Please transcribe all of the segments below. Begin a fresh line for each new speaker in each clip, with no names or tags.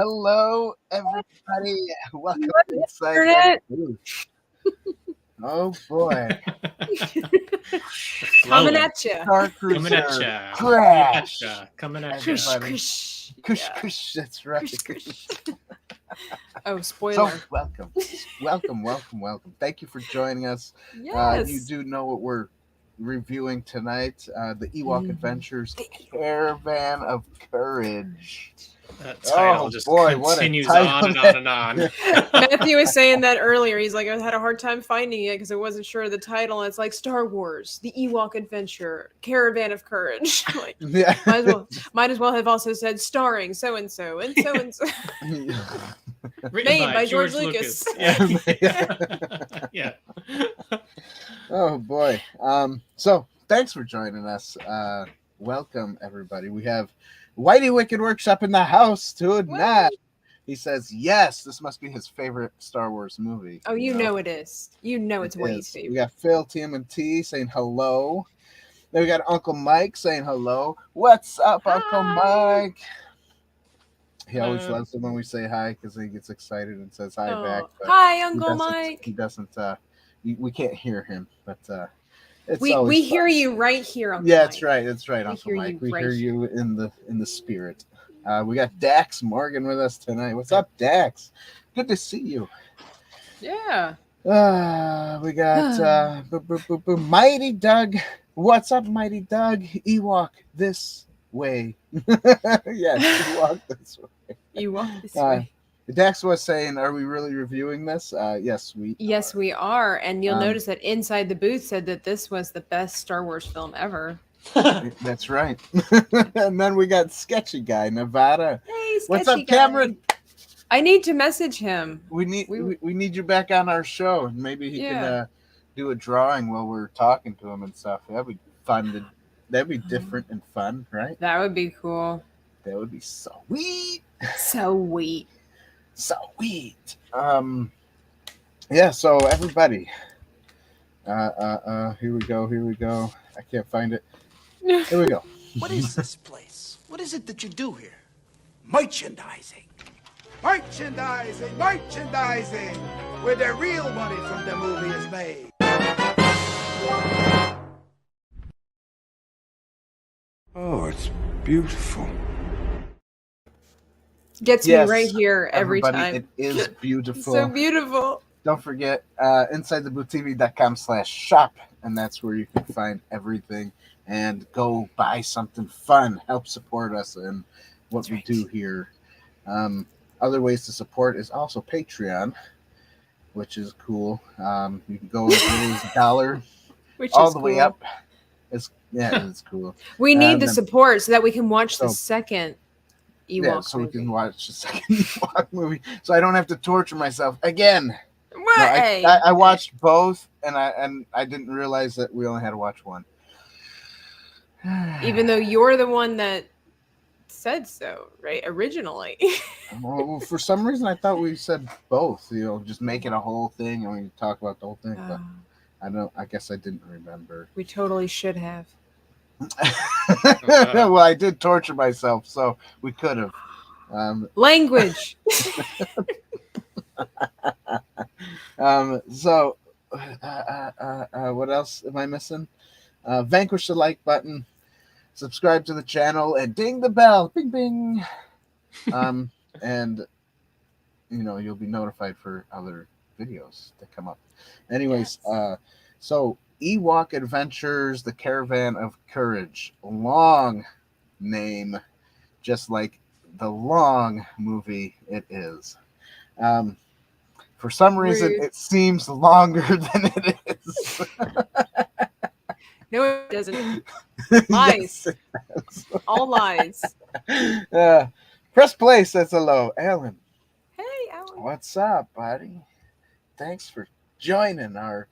Hello, everybody. Welcome
What
inside
internet?
the booth. Oh boy,
Coming at you.
Star
Coming at
Cruiser
ya.
crash.
Coming at
Kush,
ya.
Everybody.
kush.
Kush,
Yeah.
kush. That's right.
Kush, kush. Oh,
So
spoiler.
welcome. Thank you for joining us.
Yes.
You do know what we're reviewing tonight: the Ewok
Mhm.
Adventures, Caravan of Courage.
That title
Oh,
just
boy, what a
continues
title
on and
that-
on and on.
Matthew was saying that earlier. He's like, I had a hard time finding it because I wasn't sure of the title. And it's like Star Wars, The Ewok Adventure, Caravan of Courage. Like,
Yeah.
might as well have also said starring so and so and so and so.
Written
Made by George Lucas.
Yeah.
Oh boy. So thanks for joining us. Welcome everybody. We have Whitey Wicked Workshop in the house tonight. He says yes, this must be his favorite Star Wars movie.
Oh, you know it is. You know it's Whitey's
is.
favorite.
We got Phil TMNT saying hello. Then we got Uncle Mike saying hello. What's up, Uncle Mike? He always loves it when we say hi because he gets excited and says hi back.
Oh. Hi, Uncle
He
Mike.
doesn't. We can't hear him, but it's
We
always
hear
fun.
you right here, Uncle
Yeah,
Mike.
that's right. That's right,
We
Uncle
hear
Mike.
you
We
right
hear you in the spirit. We got Dax Morgan with us tonight. What's up, Dax? Good to see you.
Yeah.
We got Mighty Doug. What's up, Mighty Doug? Ewok this way. Yes, Ewok this way.
Ewok this way.
Dax was saying, "Are we really reviewing this?" Yes,
Yes, we are. And you'll
Um,
notice that Inside the Booth said that this was the best Star Wars film ever.
That's right. And then we got Sketchy Guy, Nevada.
Hey,
What's up,
sketchy guy.
Cameron?
I need to message him.
We need you back on our show, and maybe he
Yeah.
can do a drawing while we're talking to him and stuff. That'd be fun. That'd be different and fun, right?
That would be cool.
That would be sweet.
So sweet.
Sweet. Yeah. So everybody, here we go. I can't find it. Here we go.
What is this place? What is it that you do here? Merchandising. Merchandising, where the real money from the movie is made.
Oh, it's beautiful.
Gets
Yes,
me right here every
Everybody,
time.
it is beautiful.
So beautiful.
Don't forget, InsideTheBoothTV.com/shop, and that's where you can find everything and go buy something fun. Help support us and what we do here. Other ways to support is also Patreon, which is cool. You can go as little as $1
Which
all
is
the way
cool.
up. It's cool.
We need the
then-
support so that we can watch the
So-
second Ewok
Yeah, so we
movie.
can watch the second Ewok movie, so I don't have to torture myself again. No,
Right.
I watched both, and I didn't realize that we only had to watch one.
Even though you're the one that said so, right? Originally.
Well, for some reason, I thought we said both. Just make it a whole thing, and we talk about the whole thing. But I guess I didn't remember.
We totally should have.
Well, I did torture myself, so we could have.
Language.
So, what else am I missing? Vanquish the like button, subscribe to the channel, and ding the bell. Bing, bing. And, you'll be notified for other videos that come up. Anyways, so Ewok Adventures, the Caravan of Courage. Long name, just like the long movie it is. For some reason,
Rude.
it seems longer than it is.
No, it doesn't.
Yes,
Lies.
it does.
All lies.
Press play says hello. Alan,
Hey, Alan.
what's up, buddy? Thanks for joining our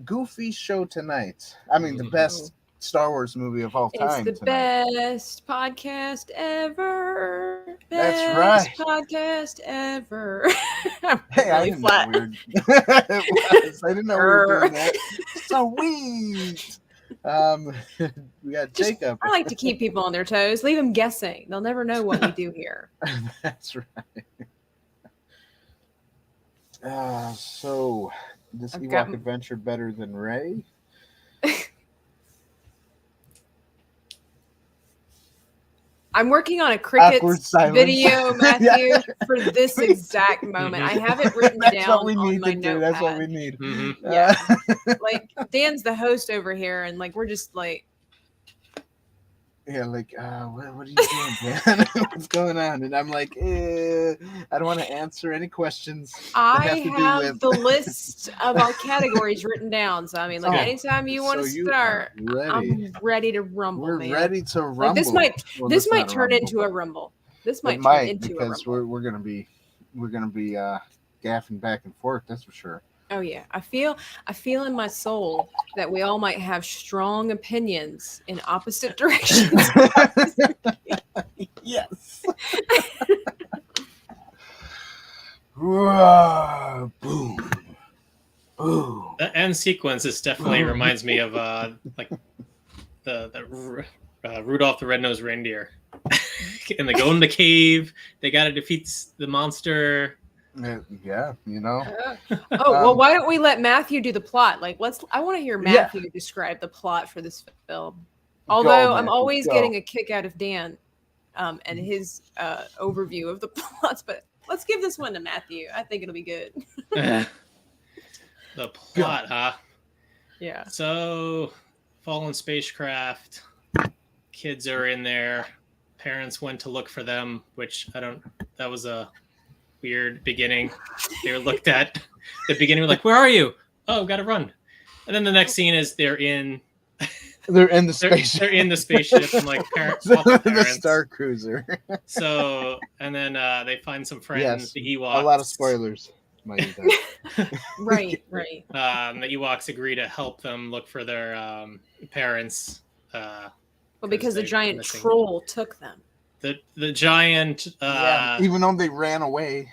goofy show tonight. I mean, the best Star Wars movie of all time.
It's the
tonight.
best podcast ever.
That's right.
Best podcast ever. I'm
Hey, I
really
didn't
flat.
know we were. It was. I didn't know we were doing that. Sweet. We got
Just-
Jacob.
I like to keep people on their toes. Leave them guessing. They'll never know what we do here.
That's right. So, this
I've
Ewok
got-
adventure better than Ray?
I'm working on a
Awkward
crickets
silence.
video, Matthew,
Yeah.
for this exact moment. I have it written
That's
down
what we
on
need
my
to do.
notepad.
That's what we need.
Mhm.
Yeah. Like Dan's the host over here, and like we're just like,
Yeah, like, what are you doing, man? What's going on? And I'm like, I don't want to answer any questions. that
I
have to do
have
with-
the list of our categories written down. So I mean, like
Oh,
anytime you want
so
to
you
start,
are ready.
I'm ready to rumble.
We're
man.
ready to rumble.
Like, this might
Well,
this
that's
might
not
turn
rumble,
into a
but
rumble. This
It
might turn
might
into a
because
rumble.
we're gonna be gaffing back and forth. That's for sure.
Oh yeah, I feel in my soul that we all might have strong opinions in opposite directions.
Yes. Boom. Boom.
The end sequence is definitely reminds me of like the Rudolph the Red-Nosed Reindeer. And they go in the cave. They gotta defeat the monster.
Yeah, you know.
Oh well, why don't we let Matthew do the plot? Like, I want to hear
Yeah.
Matthew describe the plot for this film. Although I'm
Matthew,
always
go.
getting a kick out of Dan, and his overview of the plots. But let's give this one to Matthew. I think it'll be good.
The plot, huh?
Yeah.
So, fallen spacecraft. Kids are in there. Parents went to look for them, which that was a weird beginning. They were looked at the beginning, were like, "Where are you?" "Oh, gotta run." And then the next scene is they're in
the spaceship.
they're in the spaceship and like parents,
the Star Cruiser.
So, and then they find some friends,
Yes,
the Ewoks.
A lot of spoilers. might be done.
Right.
The Ewoks agree to help them look for their parents.
Well, because the
they're
giant
missing.
troll took them.
The giant
Even though they ran away.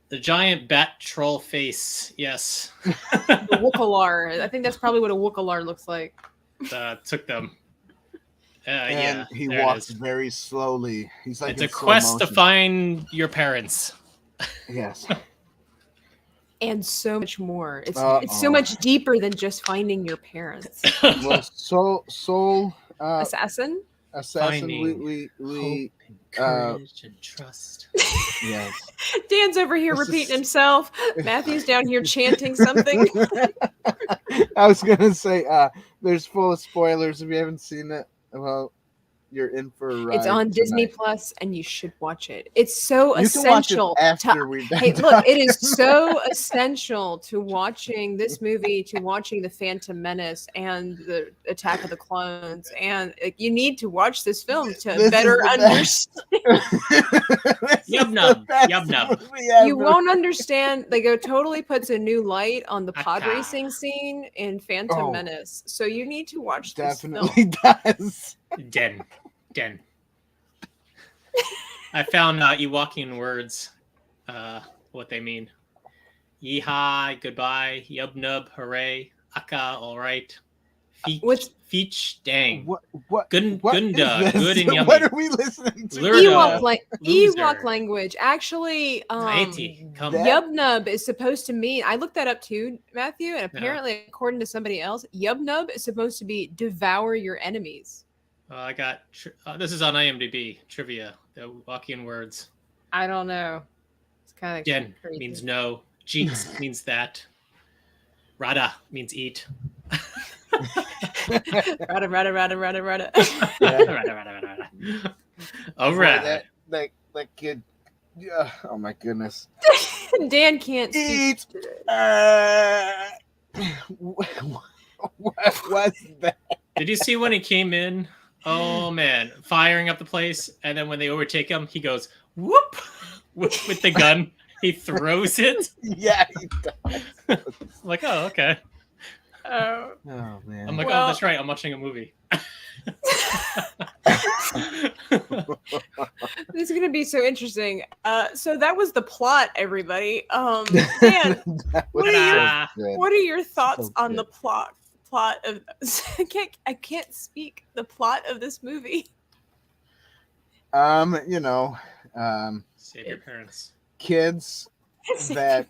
the giant bat troll face, yes,
The Wookalar. I think that's probably what a Wookalar looks like.
took them.
And
Yeah,
he
there it
walks
is.
very slowly. He's like
It's
in
a
slow
quest to
motion.
find your parents.
Yes.
And so much more. It's
Uh-oh.
so much deeper than just finding your parents.
Well, soul
Assassin?
assassin.
Finding
We
Hope and courage and trust.
yes.
Dan's over here
This is-
repeating himself. Matthew's down here chanting something.
I was gonna say, there's full of spoilers. If you haven't seen it, well, you're in for a ride.
It's on Disney
tonight.
Plus, and you should watch it. It's so
You can watch it
essential.
after we've done.
Hey, look, it is so essential to watching this movie, to watching The Phantom Menace and the Attack of the Clones, and you need to watch this film to
This is
better
the
understand.
best.
Yub nub, yub nub.
You won't understand. Like, it totally puts a new light on the pod
Aka.
racing scene in Phantom
Oh.
Menace. So you need to watch this film.
Definitely does.
Den. I found Ewokian words, what they mean. Yeehaw, goodbye. Yub nub, hooray. Aka, all right.
What's-
Feech, dang.
What?
Good,
what
Gunda,
is this?
good and yummy.
What are we listening to?
Lurdo.
Ewok
Loser.
language. Actually,
Aiti, come.
that-
Yubnub is supposed to mean. I looked that up too, Matthew, and apparently, according to somebody else, Yubnub is supposed to be devour your enemies.
I got this is on IMDb trivia. The Ewokian words.
I don't know. It's kind of
Den means no. Jeets means that. Rada means eat.
Rada.
Rada. All
Boy,
right.
that kid. Yeah. Oh my goodness.
Dan can't speak.
Eat. What was that?
Did you see when he came in? Oh man, firing up the place, and then when they overtake him, he goes whoop with the gun. He throws it.
Yeah. He does.
I'm like, oh okay.
Oh.
Oh man.
I'm like,
Well-
oh that's right. I'm watching a movie.
This is gonna be so interesting. So that was the plot, everybody. Dan,
That
what
was
are your-
Ah.
good.
what are your thoughts
So
on
good.
the plot plot of I can't speak the plot of this movie.
You know,
Save your parents.
kids that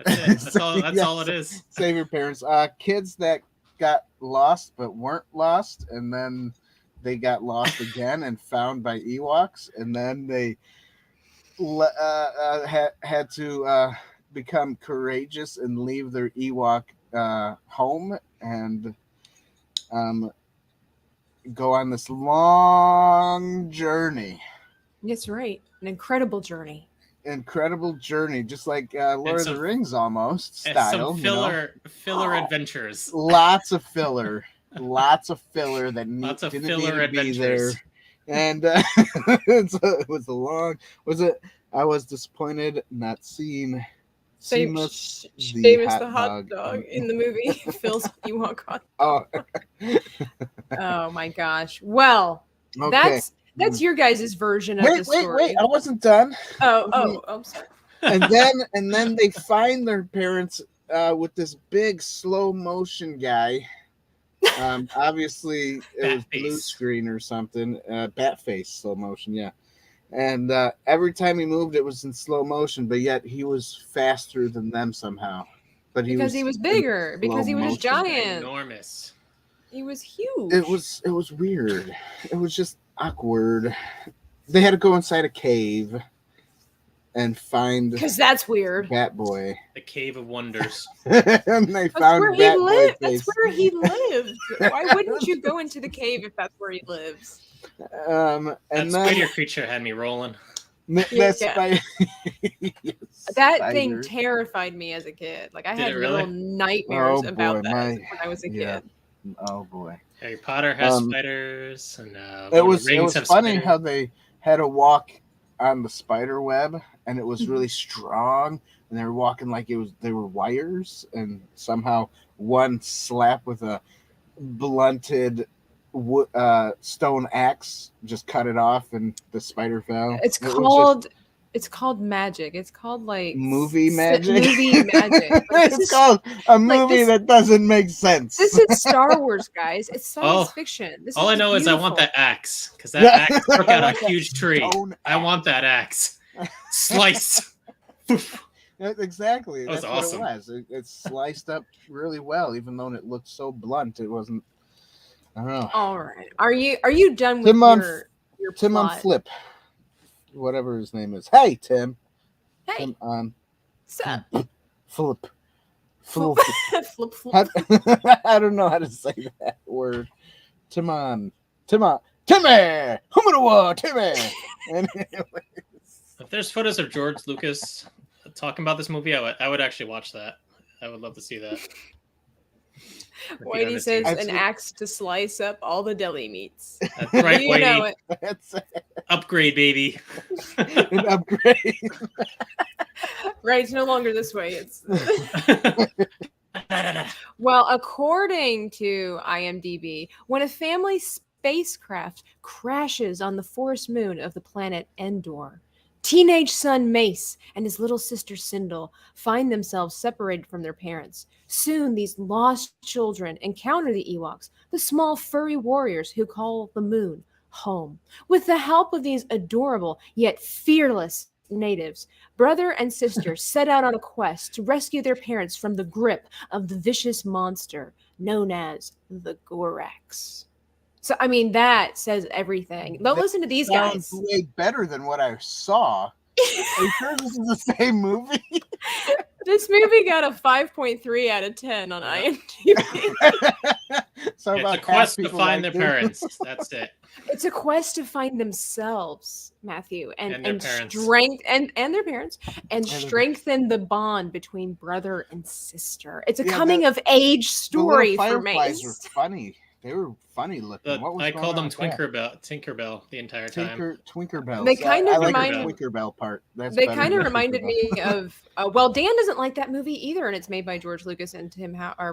That's it. That's all it is.
save your parents. Kids that got lost but weren't lost, and then they got lost again and found by Ewoks, and then they had to become courageous and leave their Ewok home and go on this long journey.
That's right. An incredible journey.
Just like Lord of the Rings almost style.
Some filler adventures.
Lots of filler that didn't need to be there. And it was a long. I was disappointed not seeing Seamus
the hot dog in the movie. Phil's Ewok hot dog. Oh my gosh. Well,
okay.
That's your guys' version of the story.
Wait, I wasn't done.
I'm sorry.
and then they find their parents with this big slow motion guy. Obviously it was blue screen or something. Bat face slow motion, yeah. And every time he moved, it was in slow motion, but yet he was faster than them somehow. But he was
bigger, because he was giant,
enormous.
He was huge.
It was weird. It was just awkward. They had to go inside a cave and find,
because that's weird.
Bat Boy.
The Cave of Wonders.
And they found Bat Boy.
That's where he lived. Why wouldn't you go into the cave if that's where he lives?
And
that spider creature had me rolling.
That
thing terrified me as a kid. Like I had little nightmares about that when I was a kid.
Oh boy.
Harry Potter has spiders, and
it was funny how they had to walk on the spider web, and it was really strong, and they were walking like they were wires, and somehow one slap with a blunted stone axe just cut it off, and the spider fell.
It's called magic. It's called like
movie magic.
Movie magic.
It's called a movie that doesn't make sense.
This is Star Wars, guys. It's science fiction.
All I know is I want that axe, because that axe took out a huge tree. I want that axe. Slice.
Exactly.
That's awesome.
What it was. It sliced up really well, even though it looked so blunt. It wasn't. I don't know.
All right. Are you done with your
Tim
plot?
on Flip? Whatever his name is. Hey, Tim.
Hey.
Tim on
Flip.
Flip.
Flip.
I don't know how to say that word. Timmy. Humanawa, Timmy.
If there's photos of George Lucas talking about this movie, I would actually watch that. I would love to see that.
Whitey says an axe to slice up all the deli meats.
That's right,
you
Whitey.
know it.
That's it.
Upgrade, baby.
An upgrade.
Right, it's no longer this way. It's well, according to IMDb, when a family spacecraft crashes on the forest moon of the planet Endor, teenage son Mace and his little sister Sindel find themselves separated from their parents. Soon, these lost children encounter the Ewoks, the small furry warriors who call the moon home. With the help of these adorable yet fearless natives, brother and sister set out on a quest to rescue their parents from the grip of the vicious monster known as the Gorax. So, I mean, that says everything. Don't listen to these guys.
Sounds way better than what I saw. Are you sure this is the same movie?
This movie got a 5.3 out of 10 on IMDb.
So
it's a quest to find their parents. That's it.
It's a quest to find themselves, Matthew, and
parents.
strength and their parents, and strengthen the bond between brother and sister. It's a coming of age story for me.
Fireflies were funny. They were funny looking.
I called them Tinkerbell the entire time.
Twinkerbell.
They kind of
remind the Tinkerbell part.
They kind of reminded me of. Well, Dan doesn't like that movie either, and it's made by George Lucas and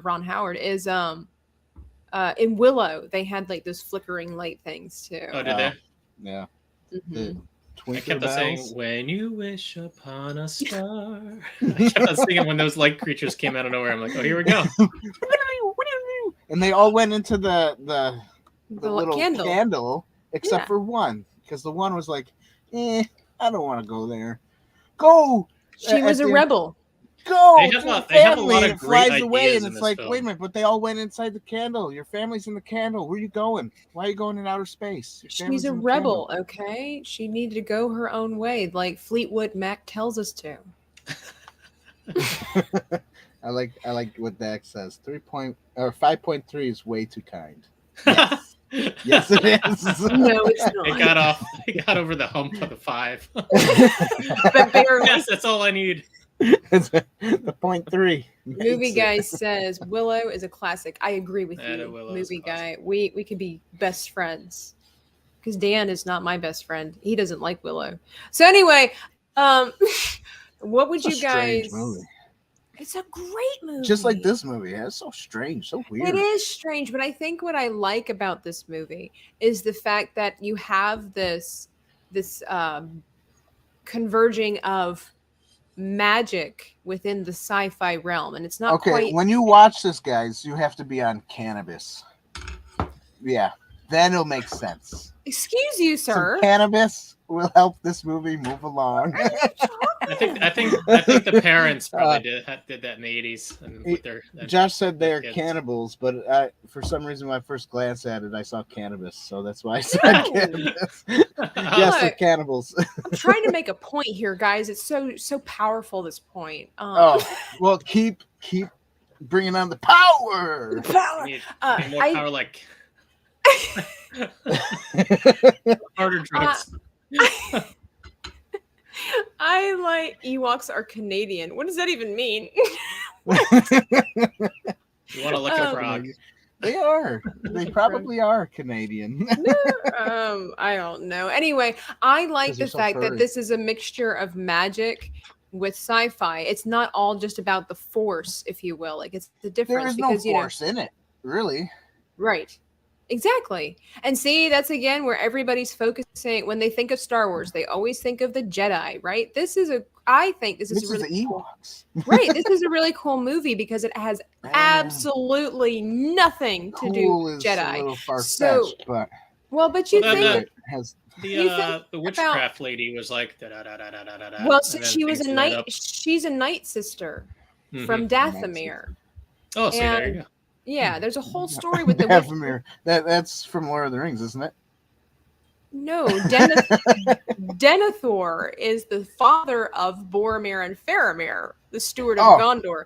Ron Howard. Is in Willow they had like those flickering light things too.
Oh, did they?
Yeah.
Mm-hmm.
I kept on saying, "When you wish upon a star." I kept on singing when those light creatures came out of nowhere. I'm like, "Oh, here we go."
And and they all went into the little
candle.
candle except
Yeah.
for one, because the one was like, I don't want to go there. Go.
She was a rebel.
Go
They
to
have
the
they have a
family,
lot
and
of
it
great
flies away,
ideas
and
in
it's
this
like,
film.
wait a minute, but they all went inside the candle. Your family's in the candle. Where are you going? Why are you going in outer space? Your family's
She's a
in the
rebel, okay? She needed to go her own way, like Fleetwood Mac tells us to.
candle. I like what Dak says. 5.3 is way too kind. Yes. Yes, it is.
No, it's not.
It got over the hump of the 5.
But barely.
Yes, that's all I need.
It's the 0.3.
Movie
makes
guy
it.
says Willow is a classic. I agree with
Yeah,
you,
Willow is a
movie guy. We could be best friends. Because Dan is not my best friend. He doesn't like Willow. So anyway, what would
It's a
you guys?
strange movie.
It's a great movie.
Just like this movie. Yeah, it's so strange, so weird.
It is strange, but I think what I like about this movie is the fact that you have this converging of magic within the sci-fi realm, and it's not
Okay,
quite.
when you watch this, guys, you have to be on cannabis. Yeah, then it'll make sense.
Excuse you, sir.
Some cannabis will help this movie move along.
I think the parents probably did that in the 80s and with their
Josh said they're
kids.
cannibals, but for some reason, when I first glanced at it, I saw cannabis, so that's why I said cannabis. Yes, they're cannibals.
I'm trying to make a point here, guys. It's so powerful. This point.
Oh, well, keep bringing on the power.
Power.
Need more power, like harder drugs.
I like Ewoks are Canadian. What does that even mean?
You want to lick a frog?
They are. They probably are Canadian.
I don't know. Anyway, I like
'Cause
the
they're so
fact that
furry.
this is a mixture of magic with sci-fi. It's not all just about the force, if you will. Like it's the difference
There is no
because
force in it, really.
right. Exactly. And see, that's again where everybody's focusing when they think of Star Wars, they always think of the Jedi, right? I think this is
This
a
is
really
the
cool,
Ewoks.
right. This is a really cool movie because it has absolutely nothing to do
Cool
with
is a
Jedi.
little far-fetched,
So,
but
well, but you
Well,
think
it has.
you think
The witchcraft lady was like da da da da da da da.
well,
and
so
then
she was
things
a
lit
night.
up.
She's a night sister
Mhm.
from Dathomir.
Oh, see, there you go.
Yeah, there's a whole story with the witch.
Dathomir. That's from Lord of the Rings, isn't it?
No, Denethor is the father of Boromir and Faramir, the steward of Gondor.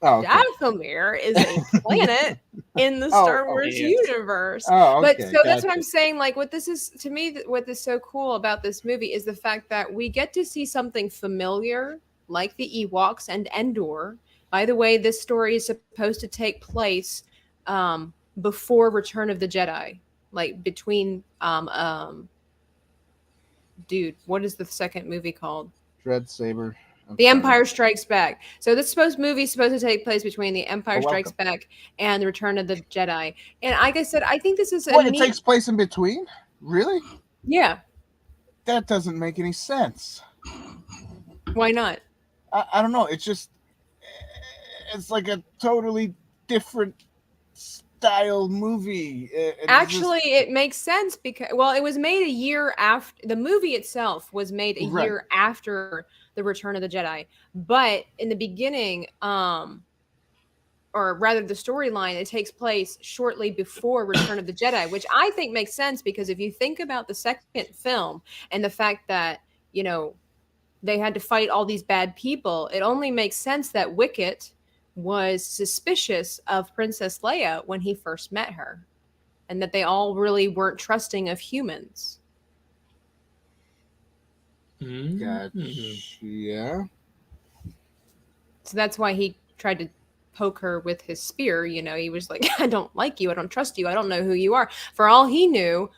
Oh, okay.
Dathomir is a planet in the Star Wars
yes.
universe.
Oh, okay.
But so that's what
gotcha.
I'm saying. Like, what this is to me, what is so cool about this movie is the fact that we get to see something familiar, like the Ewoks and Endor. By the way, this story is supposed to take place before Return of the Jedi, like between dude, what is the second movie called?
Dread Saber.
The Empire Strikes Back. So this movie is supposed to take place between The Empire
You're
Strikes Back and The Return of the Jedi. And like I said, I think this is
What, it takes place in between? Really?
Yeah.
That doesn't make any sense.
Why not?
I don't know. It's like a totally different style movie.
Actually, it makes sense because, well, it was made a year after the movie itself was made a year after The Return of the Jedi. But in the beginning, or rather the storyline, it takes place shortly before Return of the Jedi, which I think makes sense because if you think about the second film and the fact that, you know, they had to fight all these bad people, it only makes sense that Wicket was suspicious of Princess Leia when he first met her, and that they all really weren't trusting of humans.
Gotcha. Yeah.
So that's why he tried to poke her with his spear. You know, he was like, I don't like you. I don't trust you. I don't know who you are. For all he knew,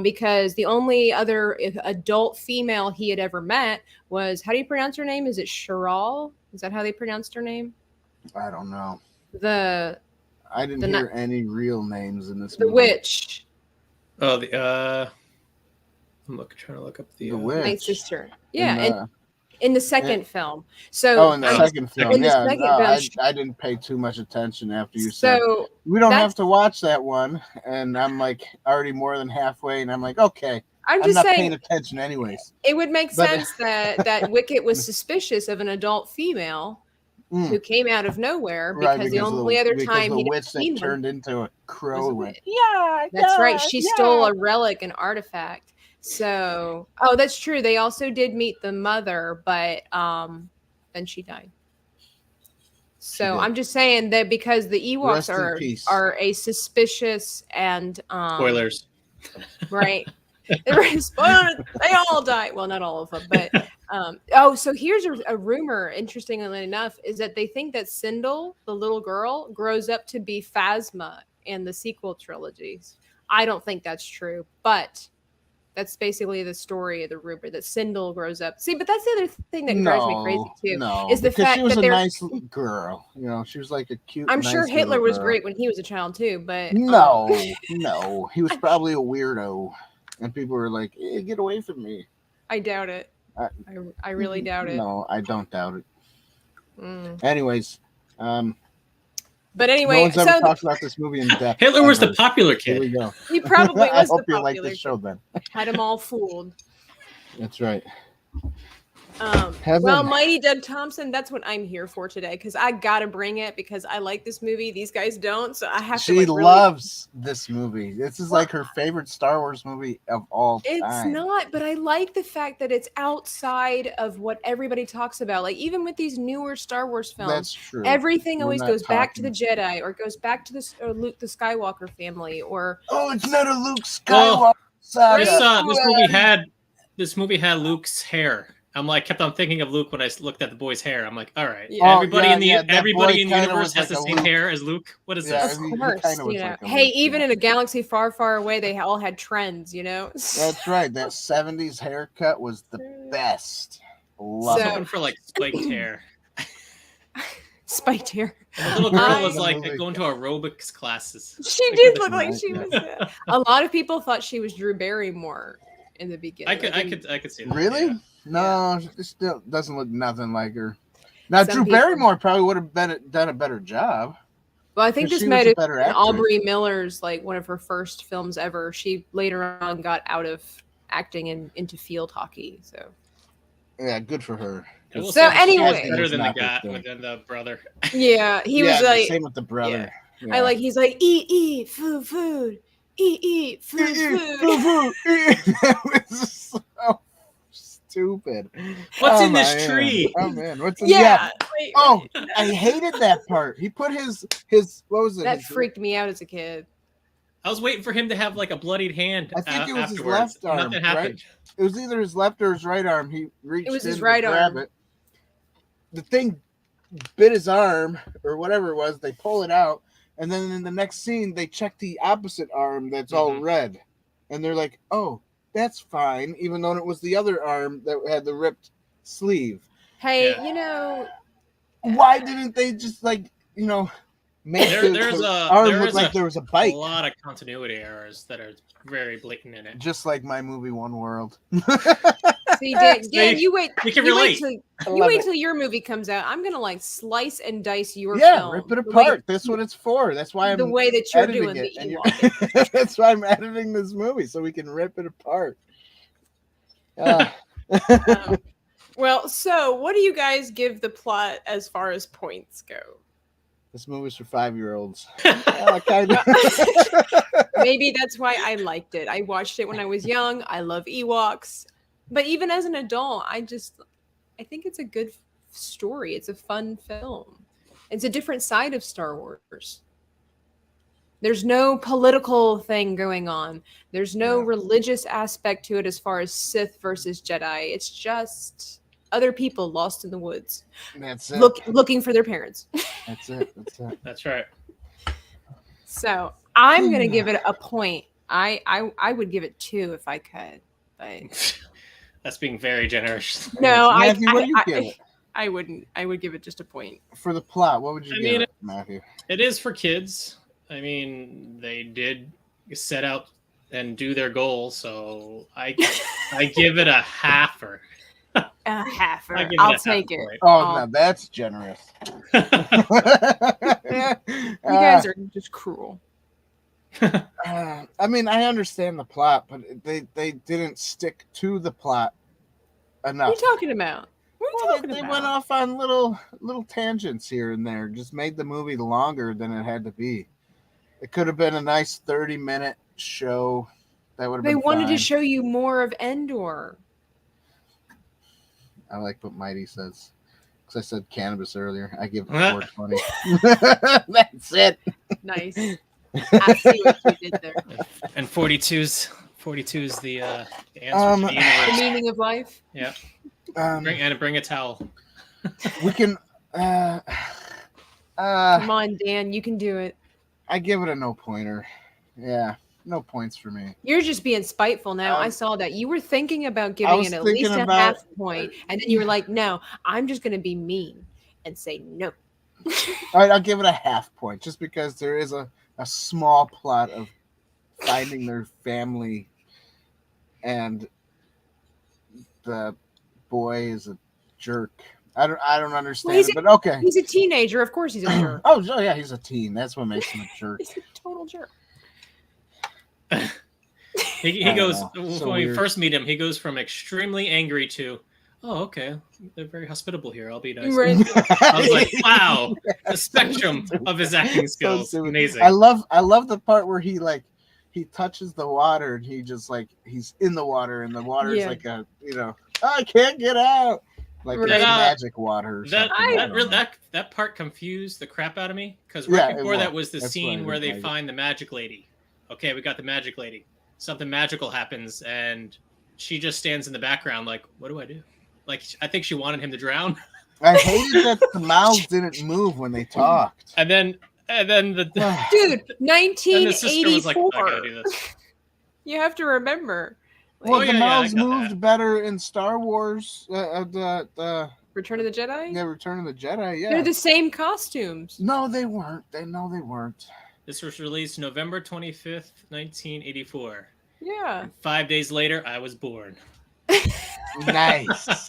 because the only other adult female he had ever met was, how do you pronounce her name? Is it Chiral? Is that how they pronounced her name?
I don't know.
I
didn't hear any real names in this
the
movie.
witch.
Oh, I'm trying to look up the
witch.
Night sister. Yeah, in the second film. So
Oh, in the
Oh.
second film,
in the
yeah.
second
No,
film,
I didn't pay too much attention after you said
so
we don't
that's-
have to watch that one, and I'm like already more than halfway, and I'm like, okay,
I'm
I'm
just
not
saying
paying attention anyways.
it would make
But-
sense that Wicket was suspicious of an adult female who came out of nowhere because the only other time
the
he'd
witch
seen
that
them
turned into a crow
was-
went, yeah,
That's right.
yeah,
She
yeah.
stole a relic, an artifact. So, oh, that's true. They also did meet the mother, but then she died. So
did.
I'm just saying that because the
Rest in
Ewoks
peace.
are a suspicious and
Spoilers.
right. Spoilers, they all die. Well, not all of them, but so here's a rumor, interestingly enough, is that they think that Sindel, the little girl, grows up to be Phasma in the sequel trilogies. I don't think that's true, but that's basically the story of the rumor that Sindel grows up. See, but that's the other thing that drives me crazy too.
No,
is the
because
fact
she was
that
a
they're.
nice little girl. You know, she was like a cute.
I'm
nice
sure Hitler
little
was
girl.
great when he was a child too, but
No, he was probably a weirdo, and people were like, "Get away from me."
I doubt it. I really doubt it.
No, I don't doubt it.
Mm.
Anyways,
But anyway,
no one's ever
so
talked about this movie in depth.
Hitler was the
ever.
popular
Here we
kid.
go.
he probably
I
was
hope
the
you like
popular
this show then.
kid. Had them all fooled.
That's right.
Well, Mighty Doug Thompson, that's what I'm here for today because I gotta bring it because I like this movie. These guys don't, so I have to.
She
really...
loves this movie. This is like her favorite Star Wars movie of all time.
It's not, but I like the fact that it's outside of what everybody talks about. Like even with these newer Star Wars films,
That's true.
everything
We're
always
not
goes back to the
talking-
Jedi, or goes back to Luke the Skywalker family, or
it's not a Luke Skywalker
Well,
saga.
This movie had Luke's hair. I'm like, kept on thinking of Luke when I looked at the boy's hair. I'm like, all right,
Yeah.
everybody in the
that
everybody
boy
in the
kinda
universe
was
has
like
the
a
same
Luke.
hair as Luke. What is
Yeah,
this?
of
he
course,
kinda was
you know.
like a
Hey,
Luke,
even
yeah.
in a galaxy far, far away, they all had trends, you know.
That's right. That 70s haircut was the best.
I
Love
was
So-
hoping for like spiked hair.
Spiked hair.
The little girl
I-
was like
Movie.
going to aerobics classes.
She
Like,
did
this
look like
night,
she
yeah.
was. A lot of people thought she was Drew Barrymore in the beginning.
I could see that.
Really?
yeah.
No, it still doesn't look nothing like her. Now,
Some
Drew
people-
Barrymore probably would have done a better job.
Well, I think
Because
this
she
might
was a
have
better
been
actress.
Aubrey Miller's like one of her first films ever. She later on got out of acting and into field hockey. So
Yeah, good for her.
I will
So
say that she was
anyway-
better than the
Not
guy,
this
than the brother.
yeah, he was like,
same with the brother. Yeah.
I like. He's like, eat, food, eat, food.
That was so stupid.
What's
Oh,
in this
man.
tree?
Oh man, what's in
Yeah. Wait,
Oh, I hated that part. He put his what was it?
that
his-
freaked me out as a kid.
I was waiting for him to have like a bloodied hand.
I think it was his
afterwards.
left arm,
Nothing happened.
It was either his left or his right arm. He reached
was his
in
right
to grab
arm.
it. The thing bit his arm or whatever it was. They pull it out, and then in the next scene, they check the opposite arm that's all
Mhm.
red, and they're like, "Oh, that's fine," even though it was the other arm that had the ripped sleeve.
Hey,
Yeah.
you know,
Why didn't they just make
There's
the
a-
arm
there
look
is
like
a-
there was a
A
bite?
lot of continuity errors that are very blatant in it.
Just like my movie One World.
see, Dan,
See,
you wait.
we can
You wait
relate.
till
I
you
love
wait
it.
till your movie comes out. I'm gonna like slice and dice your
Yeah,
film.
rip it
the way-
apart. That's what it's for. That's why I'm
the way that you're
editing
doing
it.
the
And
Ewok.
that's why I'm editing this movie so we can rip it apart.
Well, so what do you guys give the plot as far as points go?
This movie's for 5-year-olds. Kind of.
Maybe that's why I liked it. I watched it when I was young. I love Ewoks. But even as an adult, I think it's a good story. It's a fun film. It's a different side of Star Wars. There's no political thing going on. There's no
Yeah.
religious aspect to it as far as Sith versus Jedi. It's just other people lost in the woods,
That's it.
looking for their parents.
That's it. That's it.
That's right.
So I'm gonna give it a point. I would give it 2 if I could, but
That's being very generous.
no,
Matthew, what do you give it?
I wouldn't. I would give it just a point.
For the plot, what would you
I
give
mean,
it, Matthew?
It is for kids. I mean, they did set out and do their goal, so I give it a halfer.
A halfer.
I give it
I'll
a half
take it.
point.
Oh, no, that's generous.
You guys are just cruel.
I mean, I understand the plot, but they didn't stick to the plot enough.
What are you talking about? What are you
Well,
talking
they
about?
went off on little tangents here and there. Just made the movie longer than it had to be. It could have been a nice 30-minute show. That would have
They
been
wanted
fine.
to show you more of Endor.
I like what Mighty says. Because I said cannabis earlier. I give it
What?
420. That's it.
Nice. I see what you did there.
And 42's the answer to the
The
universe.
meaning of life.
Yeah.
Um,
Bring a towel.
we can.
Come on, Dan. You can do it.
I give it a no pointer. Yeah, no points for me.
You're just being spiteful now. I saw that. You were thinking about
I
giving
was
it at least
thinking
a
about-
half point. And then you were like, no, I'm just going to be mean and say no.
All right, I'll give it a half point just because there is a small plot of finding their family and the boy is a jerk. I don't understand
he's
it, but okay.
He's a teenager. Of course he's a jerk.
Oh, so yeah, he's a teen. That's what makes him a jerk.
He's a total jerk.
He
I don't
goes
know. So
when we
weird.
first meet him. He goes from extremely angry to, oh, okay, they're very hospitable here. I'll be nice.
Right.
I was like, wow, the spectrum of his acting skills,
stupid.
amazing.
I love the part where he touches the water and he just he's in the water and the water is
Yeah.
like I can't get out. Like
Right.
it's
That,
magic water or
that
something. I don't know.
that part confused the crap out of me because
Yeah,
right
it
before that
was.
was the
That's why I
scene where
didn't
they
like it.
find the magic lady. Okay, we got the magic lady. Something magical happens and she just stands in the background like, what do I do? Like, I think she wanted him to drown.
I hated that the mouths didn't move when they talked.
And then the
Dude,
and the sister was like, I
1984.
gotta do this.
You have to remember.
Well,
Oh,
the
yeah, I
mouths
got
moved
that.
better in Star Wars. The
Return of the Jedi?
Return of the Jedi. Yeah.
They're the same costumes.
No, they weren't. They weren't.
This was released November 25th, 1984.
Yeah.
5 days later, I was born.
Nice.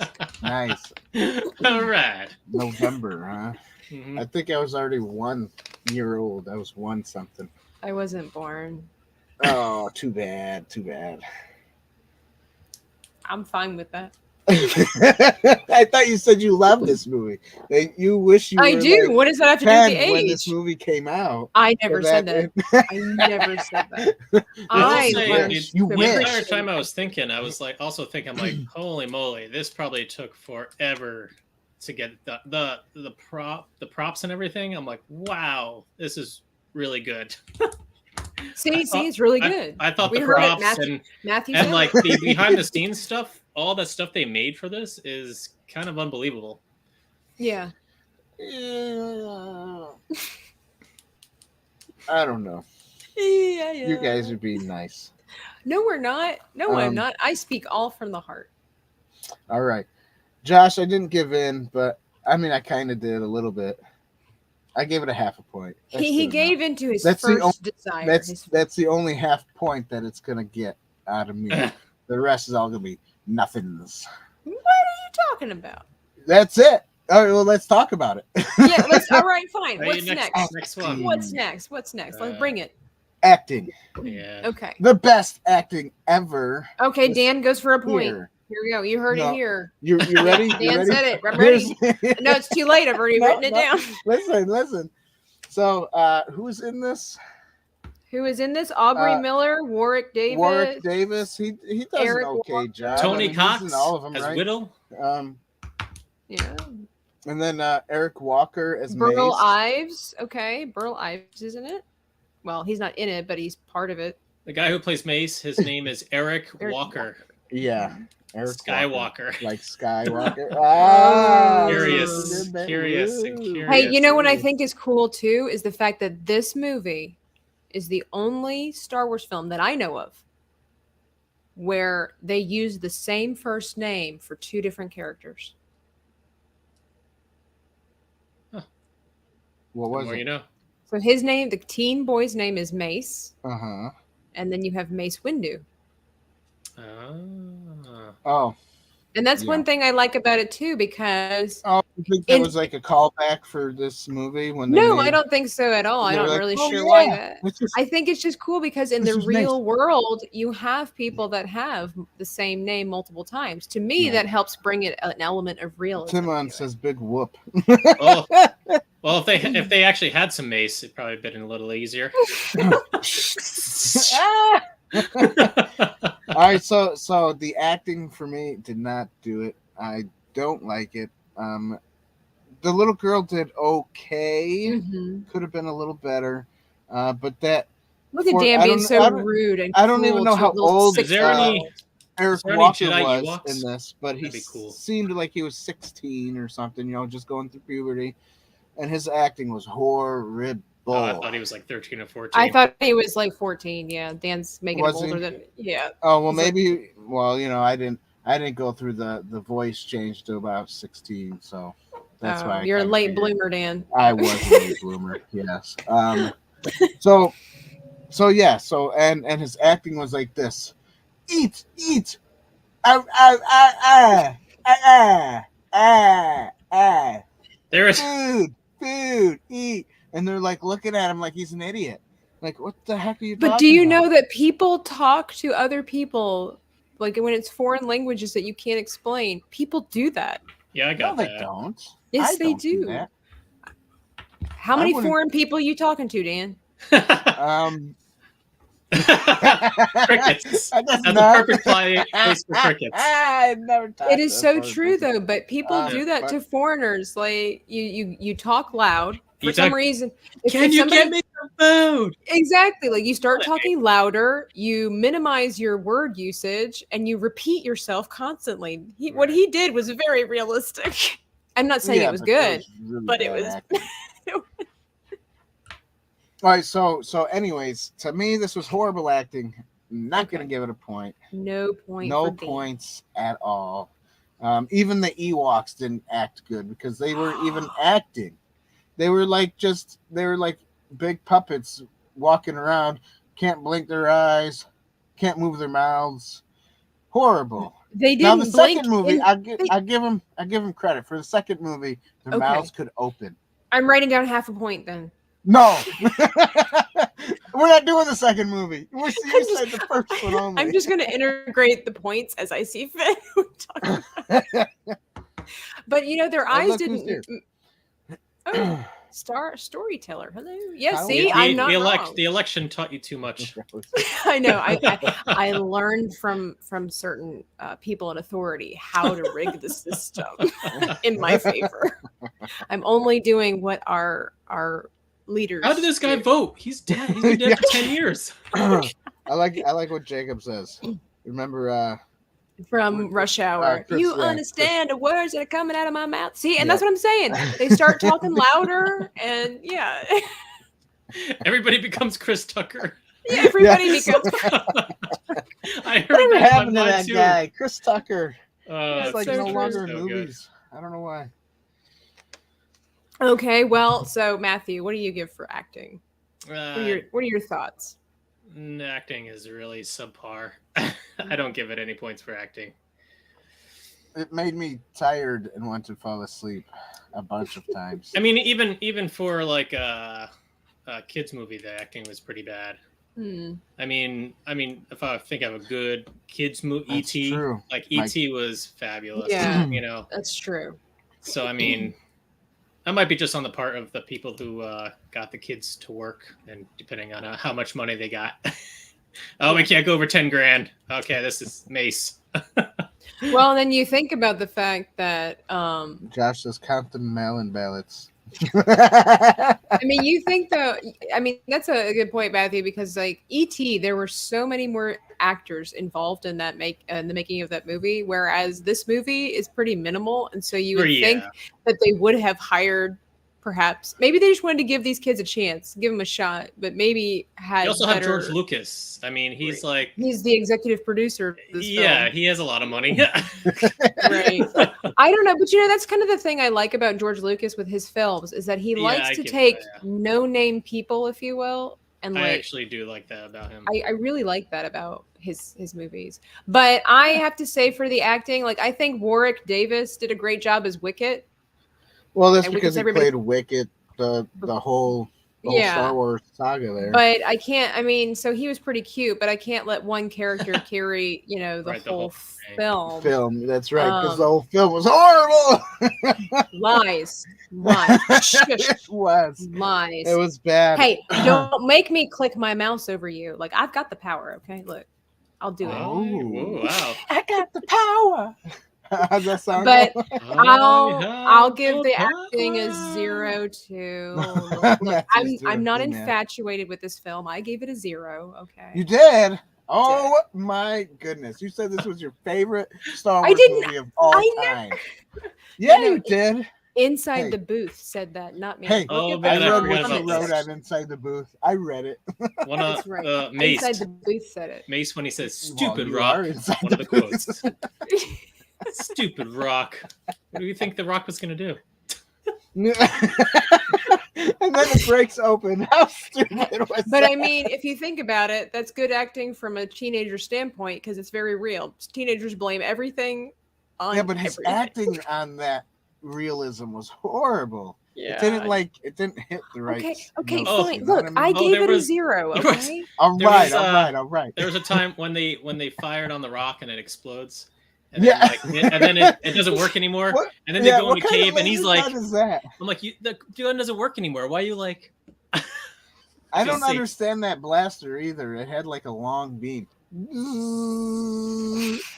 All right.
November, huh?
Mhm.
I think I was already 1 year old. I was 1 something.
I wasn't born.
Oh, too bad.
I'm fine with that.
I thought you said you loved this movie. You wish you were
I do.
like
What does that have to do with
10
the
when
age?
this movie came out.
I never
So
said that. I never said that. I
will say,
learned
you
The
wish.
entire time I was thinking, I was like, also thinking, like, holy moly, this probably took forever to get the props and everything. I'm like, wow, this is really good.
See, it's really good.
I thought
We
the
heard it,
props
Matthew
and
said
like
it.
the behind the scenes stuff, all that stuff they made for this is kind of unbelievable.
Yeah.
I don't know.
Yeah.
You guys are being nice.
No, we're not. No, I'm
Um,
not. I speak all from the heart.
All right. Josh, I didn't give in, but I mean, I kind of did a little bit. I gave it a half a point. That's
He
good
gave
enough.
into his
That's the
first
only-
desire.
That's the only half point that it's going to get out of me. The rest is all going to be nothings.
What are you talking about?
That's it. All right, well, let's talk about it.
Yeah, all right, fine.
Hey,
What's next?
Next one.
What's next? Let's bring it.
Acting.
Yeah.
Okay.
The best acting ever.
Okay,
was
Dan goes for a point.
here.
Here we go. You heard
No.
it here.
You ready? You
Dan
ready?
said it. I'm ready.
Here's-
No, it's too late. I've already
No,
written it
no.
down.
Listen. So, who's in this?
Who is in this? Aubrey Miller, Warwick Davis.
Warwick Davis. He does
Eric
an okay
Walker.
job.
Tony
he's
Cox
in all of them,
as
right?
Whittle.
Yeah.
And then Eric Walker as
Burl
Mace.
Ives. Okay, Burl Ives is in it. Well, he's not in it, but he's part of it.
The guy who plays Mace, his name is Eric
Eric
Walker.
Yeah, Eric
Skywalker.
Walker. Like Skywalker. Ah,
Curious,
good man.
curious, and
Woo.
curious.
Hey, you know what I think is cool too is the fact that this movie is the only Star Wars film that I know of where they use the same first name for two different characters.
What
The
was
more
it?
you know.
So his name, the teen boy's name is Mace,
Uh-huh.
and then you have Mace Windu.
Ah.
Oh,
And that's
Yeah.
one thing I like about it too, because
Oh, you think that was like a callback for this movie when they
no,
made,
I don't think so at all.
they
I'm
were
not
like,
really
"Oh,
sure why
yeah,
that.
it's just-
I think it's just cool because in
this
the
is nice."
real world, you have people that have the same name multiple times. To me,
Yeah.
that helps bring it an element of realism.
Timon
to it.
says big whoop.
Oh, well, if they actually had some mace, it'd probably been a little easier.
All right, so the acting for me did not do it. I don't like it. The little girl did okay.
Mhm.
Could have been a little better. But that
Look at
for-
Dan
I
being
don't-
so
I don't-
rude and
I don't even
cruel
know
to a
how
little
old
Is there any-
6-year-old.
Eric
there any
Walker
Jedi
was
Ewoks?
in this, but he
That'd be cool.
seemed like he was 16 or something, just going through puberty, and his acting was horrible.
Oh, I thought he was like 13 or 14.
I thought he was like 14. Yeah, Dan's making
Was
him older
he?
than. Yeah.
Oh well,
He's like-
maybe. I didn't go through the voice change to about 16, so that's why
you're a
kinda
late
figured
bloomer, Dan.
I was a late bloomer. Yes. So yeah. So and his acting was like this: eat, ah, ah, ah, ah, ah, ah, ah,
There is
food, eat, and they're like looking at him like he's an idiot. Like, what the heck are you?
But do you know that people talk to other people, like when it's foreign languages that you can't explain? People do that.
Yeah, I
No,
got
they
that.
don't.
Yes,
I
they
don't
do.
that.
How
I
many
wouldn't-
foreign people are you talking to, Dan?
Crickets.
I guess
That's
not.
a perfect place for crickets.
I never talked
It is
to
so
foreign
true,
people.
though. But people do that
but-
to foreigners. Like you talk loud for
You
some
talk-
reason. If
Can you
somebody-
get me some food?
Exactly. Like you start
Okay.
talking louder, you minimize your word usage, and you repeat yourself constantly. What he did was very realistic. I'm not saying
Yeah,
it was
but that
good,
was really
but it
bad
was.
acting. All right, so anyways, to me this was horrible acting. Not
Okay.
gonna give it a point.
No point.
No
for Dan.
points at all. Even the Ewoks didn't act good because they weren't even acting. They were like big puppets walking around, can't blink their eyes, can't move their mouths. Horrible.
They
Now
didn't
the
blink.
second movie,
in-
I give them credit for the second movie. Their
Okay.
mouths could open.
I'm writing down half a point then.
No, we're not doing the second movie. You said the first one only.
I'm just going to integrate the points as I see fit. But their eyes
look who's
didn't.
here.
Oh, storyteller. Hello. Yeah.
How-
See,
the-
I'm not wrong.
The election taught you too much.
I know. I learned from certain people in authority how to rig the system in my favor. I'm only doing what our leaders.
How did this guy
do.
vote? He's dead. He's been dead for 10 years.
I like what Jacob says. Remember,
From Rush Hour?
Chris,
You
yeah,
understand the words that are coming out of my mouth? See, and
Yeah.
that's what I'm saying. They start talking louder, and yeah,
Everybody becomes Chris Tucker.
everybody
Yes.
becomes.
I heard
whatever
that
happened
in
to
my
that
mind, too.
guy, Chris Tucker?
It's
He's like
so
no
true.
longer in
So good.
movies. I don't know why.
Okay, well, so Matthew, what do you give for acting? What are your thoughts?
Acting is really subpar. I don't give it any points for acting.
It made me tired and want to fall asleep a bunch of times.
I mean, even for like a kids movie, the acting was pretty bad.
Hmm.
I mean, if I think of a good kids movie,
That's
E.T.
true.
like E.T. was fabulous.
Yeah.
That's
true.
So I mean, that might be just on the part of the people who got the kids to work, and depending on how much money they got. Oh, we can't go over 10 grand. Okay, this is Mace.
Well, and then you think about the fact that
Josh says count the mail-in ballots.
I mean, you think though. I mean, that's a good point, Matthew, because like E.T., there were so many more actors involved in that the making of that movie, whereas this movie is pretty minimal, and so you would think that they would have hired, perhaps, maybe they just wanted to give these kids a chance, give them a shot, but maybe had.
You also
better,
have George Lucas. I mean, he's like,
he's the executive producer of this
yeah,
film.
he has a lot of money.
Right. I don't know, but that's kind of the thing I like about George Lucas with his films is that he
Yeah,
likes
I
to
get
take
that.
no-name people, if you will, and
I
like
actually do like that about him.
I really like that about his movies. But I have to say, for the acting, like I think Warwick Davis did a great job as Wicket.
Well, that's
And
because he
everybody-
played Wicket the whole Star Wars saga there.
But I can't. I mean, so he was pretty cute, but I can't let one character carry, the whole film.
That's right, because the whole film was horrible.
Lies.
It was.
Lies.
It was bad.
Hey, don't make me click my mouse over you. Like, I've got the power. Okay, look, I'll do it.
Oh, wow.
I got the power. How's that sound?
But I'll give the acting a 0 too. Look, I'm not infatuated with this film. I gave it a 0. Okay.
You did? Oh my goodness! You said this was your favorite Star Wars movie of all time. Yeah, you did.
Inside the Booth said that, not me.
Hey,
oh,
I
man,
read what you wrote on Inside the Booth. I read it.
One of
That's right.
Mace.
Inside the Booth said it.
Mace when he says "stupid
you
rock."
are inside
One of the
the
quotes. Stupid rock. What do you think the rock was going to do?
And then it breaks open. How stupid was
But
that?
I mean, if you think about it, that's good acting from a teenager standpoint because it's very real. Teenagers blame everything on
But his
everything.
acting on that realism was horrible.
Yeah.
It didn't hit the right.
Okay,
Oh,
fine.
you know
Look,
what I mean?
I gave
there
it a
was-
0.
there was-
Okay.
All
there
right,
was,
all right.
There was a time when they fired on the rock and it explodes. And
Yeah.
then it doesn't work anymore.
What?
And then they go in
what
the
kind of
cave and he's
laser
like,
gun is that?
I'm like, the gun doesn't work anymore. Why are you like?
I don't
Just see.
understand that blaster either. It had like a long beam.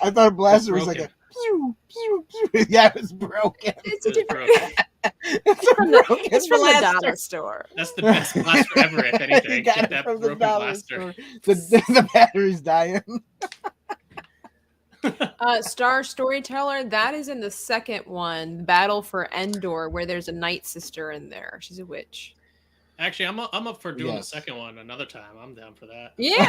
I thought a blaster was like a pew, pew, pew. Yeah, it was broken.
It's
It was
different.
broken.
It's
from the
blaster.
dollar store.
That's the best blaster ever, if
You
anything.
got
Get
it
that
from the
broken
dollar
blaster.
store. The battery's dying.
Star Storyteller, that is in the second one, Battle for Endor, where there's a Night Sister in there. She's a witch.
Actually, I'm up for doing
Yes.
the second one another time. I'm down for that.
Yeah,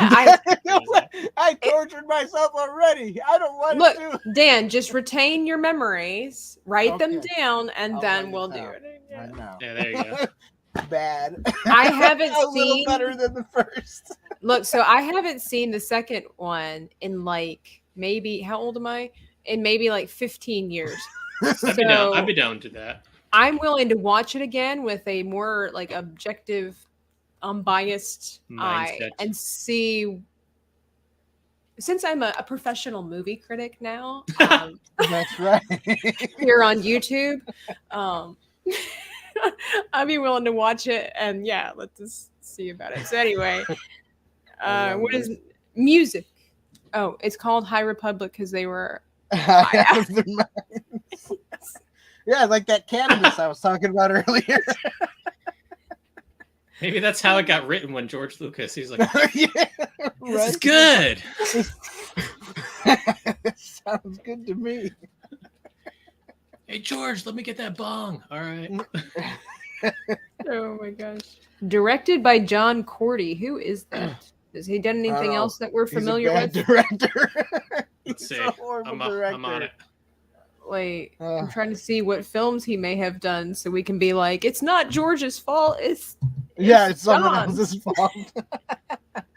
I tortured myself already. I don't want
look,
to do
Dan, just retain your memories, write them
Okay.
down, and
I'll
then
write
we'll
it
do
down.
it.
right now.
Yeah, there you go.
Bad.
I haven't
a little
seen-
better than the first.
Look, so I haven't seen the second one in like maybe, how old am I? In maybe like 15 years.
I'd be down. I'd be down to that.
I'm willing to watch it again with a more like objective, unbiased eye
Mindset.
and see. Since I'm a professional movie critic now,
That's right.
here on YouTube, I'd be willing to watch it and yeah, let's just see about it. So anyway, what is music? Oh, it's called High Republic because they were.
Out of their minds. Yeah, like that cannabis I was talking about earlier.
Maybe that's how it got written when George Lucas. He's like,
Yeah,
"This is good."
Sounds good to me.
Hey George, let me get that bong. All right.
Oh my gosh! Directed by John Cordy. Who is that? Has he done anything
know.
else that we're familiar
He's a bad
with?
director.
Let's
He's
see.
a horrible
I'm on it.
Like, I'm
Uh.
trying to see what films he may have done, so we can be like, it's not George's fault. It's
Yeah, it's someone
John's.
else's fault.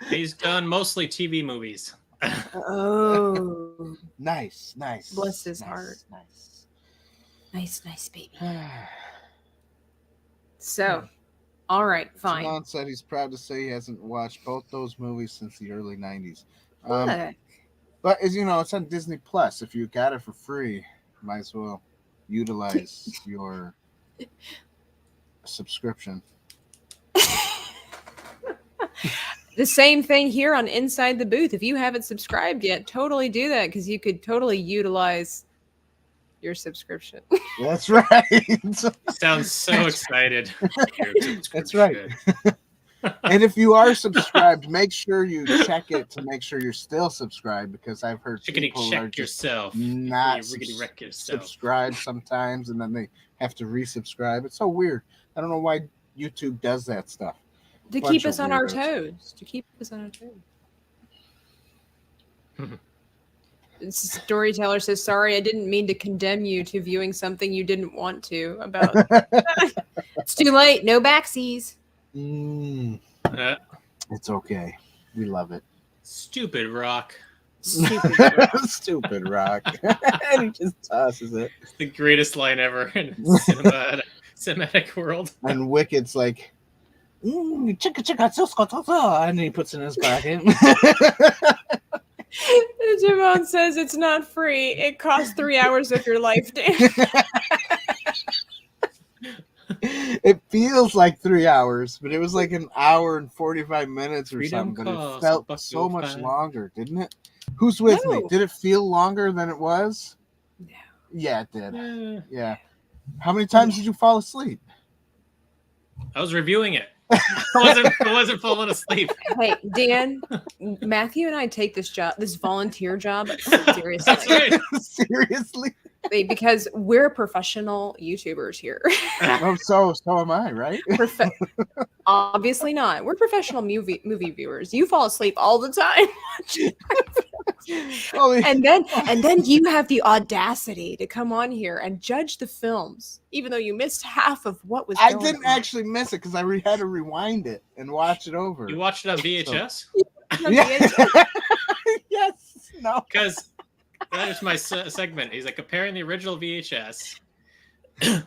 He's done mostly TV movies.
Oh,
Nice.
Bless his heart.
Nice.
nice baby. So, all right, fine.
Simone said he's proud to say he hasn't watched both those movies since the early 90s.
What?
But as you know, it's on Disney Plus. If you got it for free, might as well utilize your subscription.
The same thing here on Inside the Booth. If you haven't subscribed yet, totally do that because you could totally utilize your subscription.
That's right.
Sounds so excited.
That's right. And if you are subscribed, make sure you check it to make sure you're still subscribed because I've heard
Chickadee
people are
check
just
yourself.
not
before you rickety wreck yourself.
subscribe sometimes and then they have to resubscribe. It's so weird. I don't know why YouTube does that stuff.
To
Bunch
keep
of
us on our
weirdos.
toes. To keep us on our toes. Storyteller says, sorry, I didn't mean to condemn you to viewing something you didn't want to about. It's too late. No backsies.
Mm,
Uh,
it's okay. We love it.
stupid rock.
Stupid rock. And he just tosses it.
It's the greatest line ever in cinematic world.
And Wicked's like, chicka chicka tsusko, and he puts it in his pocket.
Javon says it's not free. It costs 3 hours of your life, Dan.
It feels like 3 hours, but it was like an hour and 45 minutes or
Freedom
something. But
costs
it felt
$1.05.
so much longer, didn't it? Who's with me?
No.
Did it feel longer than it was?
No.
Yeah, it did.
Eh,
Yeah. How many times did you fall asleep?
I was reviewing it. I wasn't falling asleep.
Hey, Dan, Matthew and I take this volunteer job seriously.
That's right.
Seriously?
Because we're professional YouTubers here.
Oh, so am I, right?
Obviously not. We're professional movie viewers. You fall asleep all the time. and then you have the audacity to come on here and judge the films, even though you missed half of what was.
I
going
didn't
on.
actually miss it because I had to rewind it and watch it over.
You watched it on VHS?
Yeah. Yes. No.
Because that is my segment. He's like comparing the original VHS to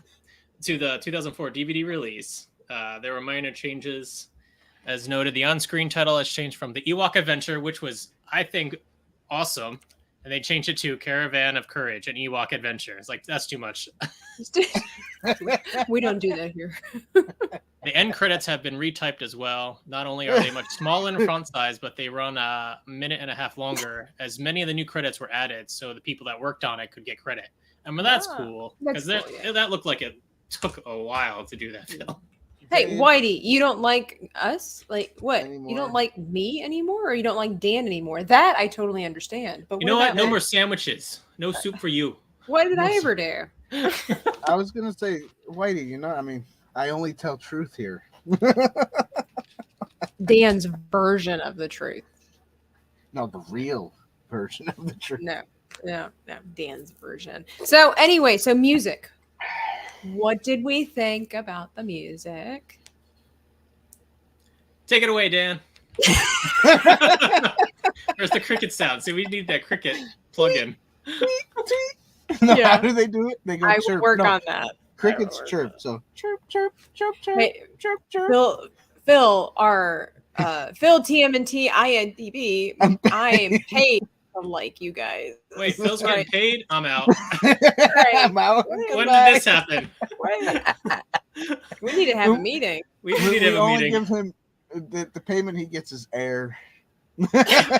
the 2004 DVD release. There were minor changes. As noted, the on-screen title has changed from The Ewok Adventure, which was, I think, awesome. And they changed it to Caravan of Courage, an Ewok Adventure. It's like, that's too much.
We don't do that here.
The end credits have been retyped as well. Not only are they much smaller in font size, but they run a minute and a half longer, as many of the new credits were added, so the people that worked on it could get credit. And that's cool, because that looked like it took a while to do that film.
Hey, Whitey, you don't like us? Like what?
Anymore.
You don't like me anymore, or you don't like Dan anymore? That I totally understand. But
You know what? No more sandwiches. No soup for you.
What did I ever do?
I was gonna say, Whitey, I mean, I only tell truth here.
Dan's version of the truth.
No, the real version of the truth.
No, Dan's version. So anyway, music. What did we think about the music?
Take it away, Dan. Where's the cricket sound? See, we need that cricket plug-in.
No,
Yeah.
how do they do it? They go
I
chirp.
will work
No,
on that.
crickets chirp. So chirp, chirp, chirp, chirp,
Hey,
chirp, chirp.
Phil, our Phil TMNT INDB. I am paid to like you guys.
Wait, Phil's getting paid? I'm out.
I'm out.
When did this happen?
We need to have a meeting.
We need to have a
only
meeting.
give him the payment he gets is air.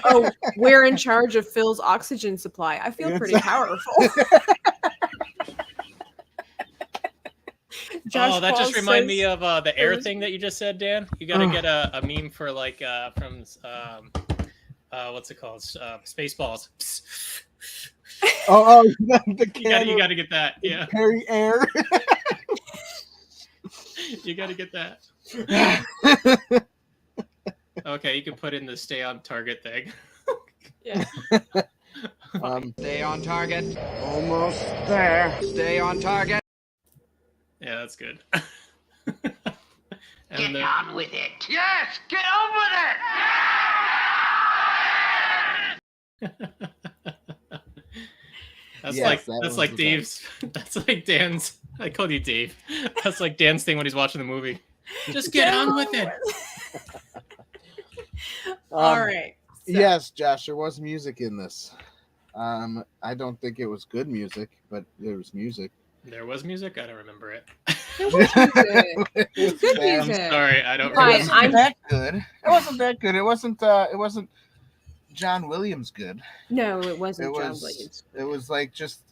Oh, we're in charge of Phil's oxygen supply. I feel pretty powerful.
Oh, that just
Paul
reminded
says-
me of the air thing that you just said, Dan. You got to get a meme for like from what's it called? Spaceballs.
Oh, the
You got to get that. Yeah,
Harry air.
you got to get that. Okay, you can put in the stay on target thing.
Yeah.
Stay on target.
Almost there.
Stay on target.
Yeah, that's good.
Get on with it. Yes, get on with it.
That's
Yes,
that's
that
like
was
Dave's. That's like Dan's. I called you Dave. That's like Dan's thing when he's watching the movie. Just get on with it.
All right. So,
Yes, Josh, there was music in this. I don't think it was good music, but there was music.
There was music. I don't remember it.
It was music. It was good
bad.
music.
I'm sorry. I don't
Fine,
remember.
I'm-
That good. It wasn't that good. It wasn't John Williams good.
No, it wasn't
It
John
was
Williams.
it was like just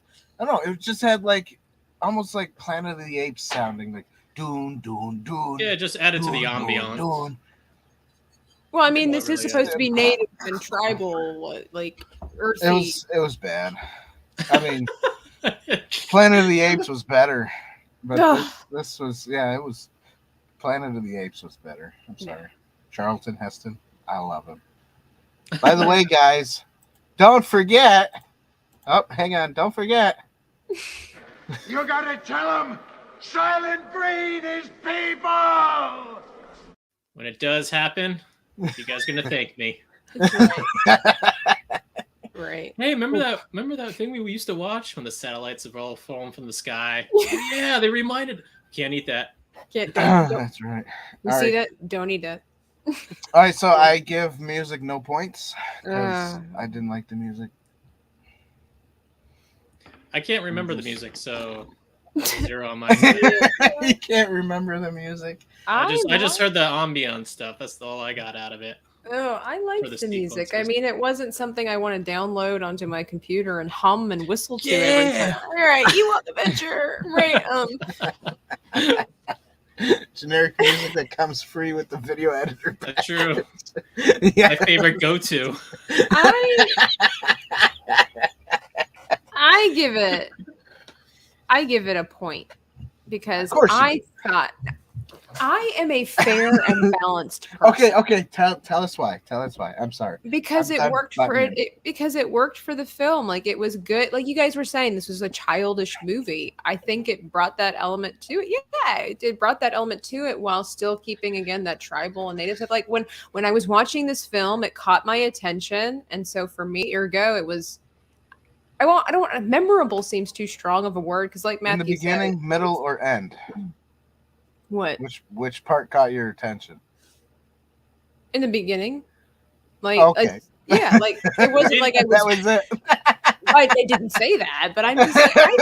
I don't know, it just had like almost like Planet of the Apes sounding like doon doon doon.
Yeah, just add it to the ambiance.
Doon.
Well, I mean,
What
this is
really
supposed to be native and tribal, like earthy.
It was bad. I mean, Planet of the Apes was better, but
Ugh.
this was it was Planet of the Apes was better. I'm sorry, Charlton Heston, I love him. By the way, guys, don't forget. Oh, hang on, don't forget.
You gotta tell him Silent Breed is people!
When it does happen, you guys are gonna thank me.
That's right. great.
Hey, remember that thing we used to watch when the satellites have all fallen from the sky? Yeah, they reminded. Can't eat that.
Don't,
That's right.
you
All
see
right.
that? Don't eat it.
All right, so I give music no points because
Uh.
I didn't like the music.
I can't remember the music, so 0 on my side.
You can't remember the music.
I just heard the ambiance stuff. That's all I got out of it.
Oh, I
For
liked
the
the music. I
sequences.
mean, it wasn't something I want to download onto my computer and hum and whistle to every time. All right, Ewok Adventure, right?
Generic music that comes free with the video editor.
That's true.
Yeah.
My favorite go-to.
I give it a point because
Of course you
I thought I am a fair and balanced person.
Okay. Tell us why. I'm sorry.
Because
I'm
it worked for it. Because it worked for the film. Like it was good. Like you guys were saying, this was a childish movie. I think it brought that element to it. Yeah, it brought that element to it while still keeping again that tribal and native stuff. Like when I was watching this film, it caught my attention, and so for me, ergo, it was. I don't want memorable seems too strong of a word because like Matthew
In the beginning,
said,
middle, or end?
what
Which part caught your attention?
in the beginning, like
Okay.
yeah, like it wasn't like I was.
That was it.
They didn't say that, but I'm just like, I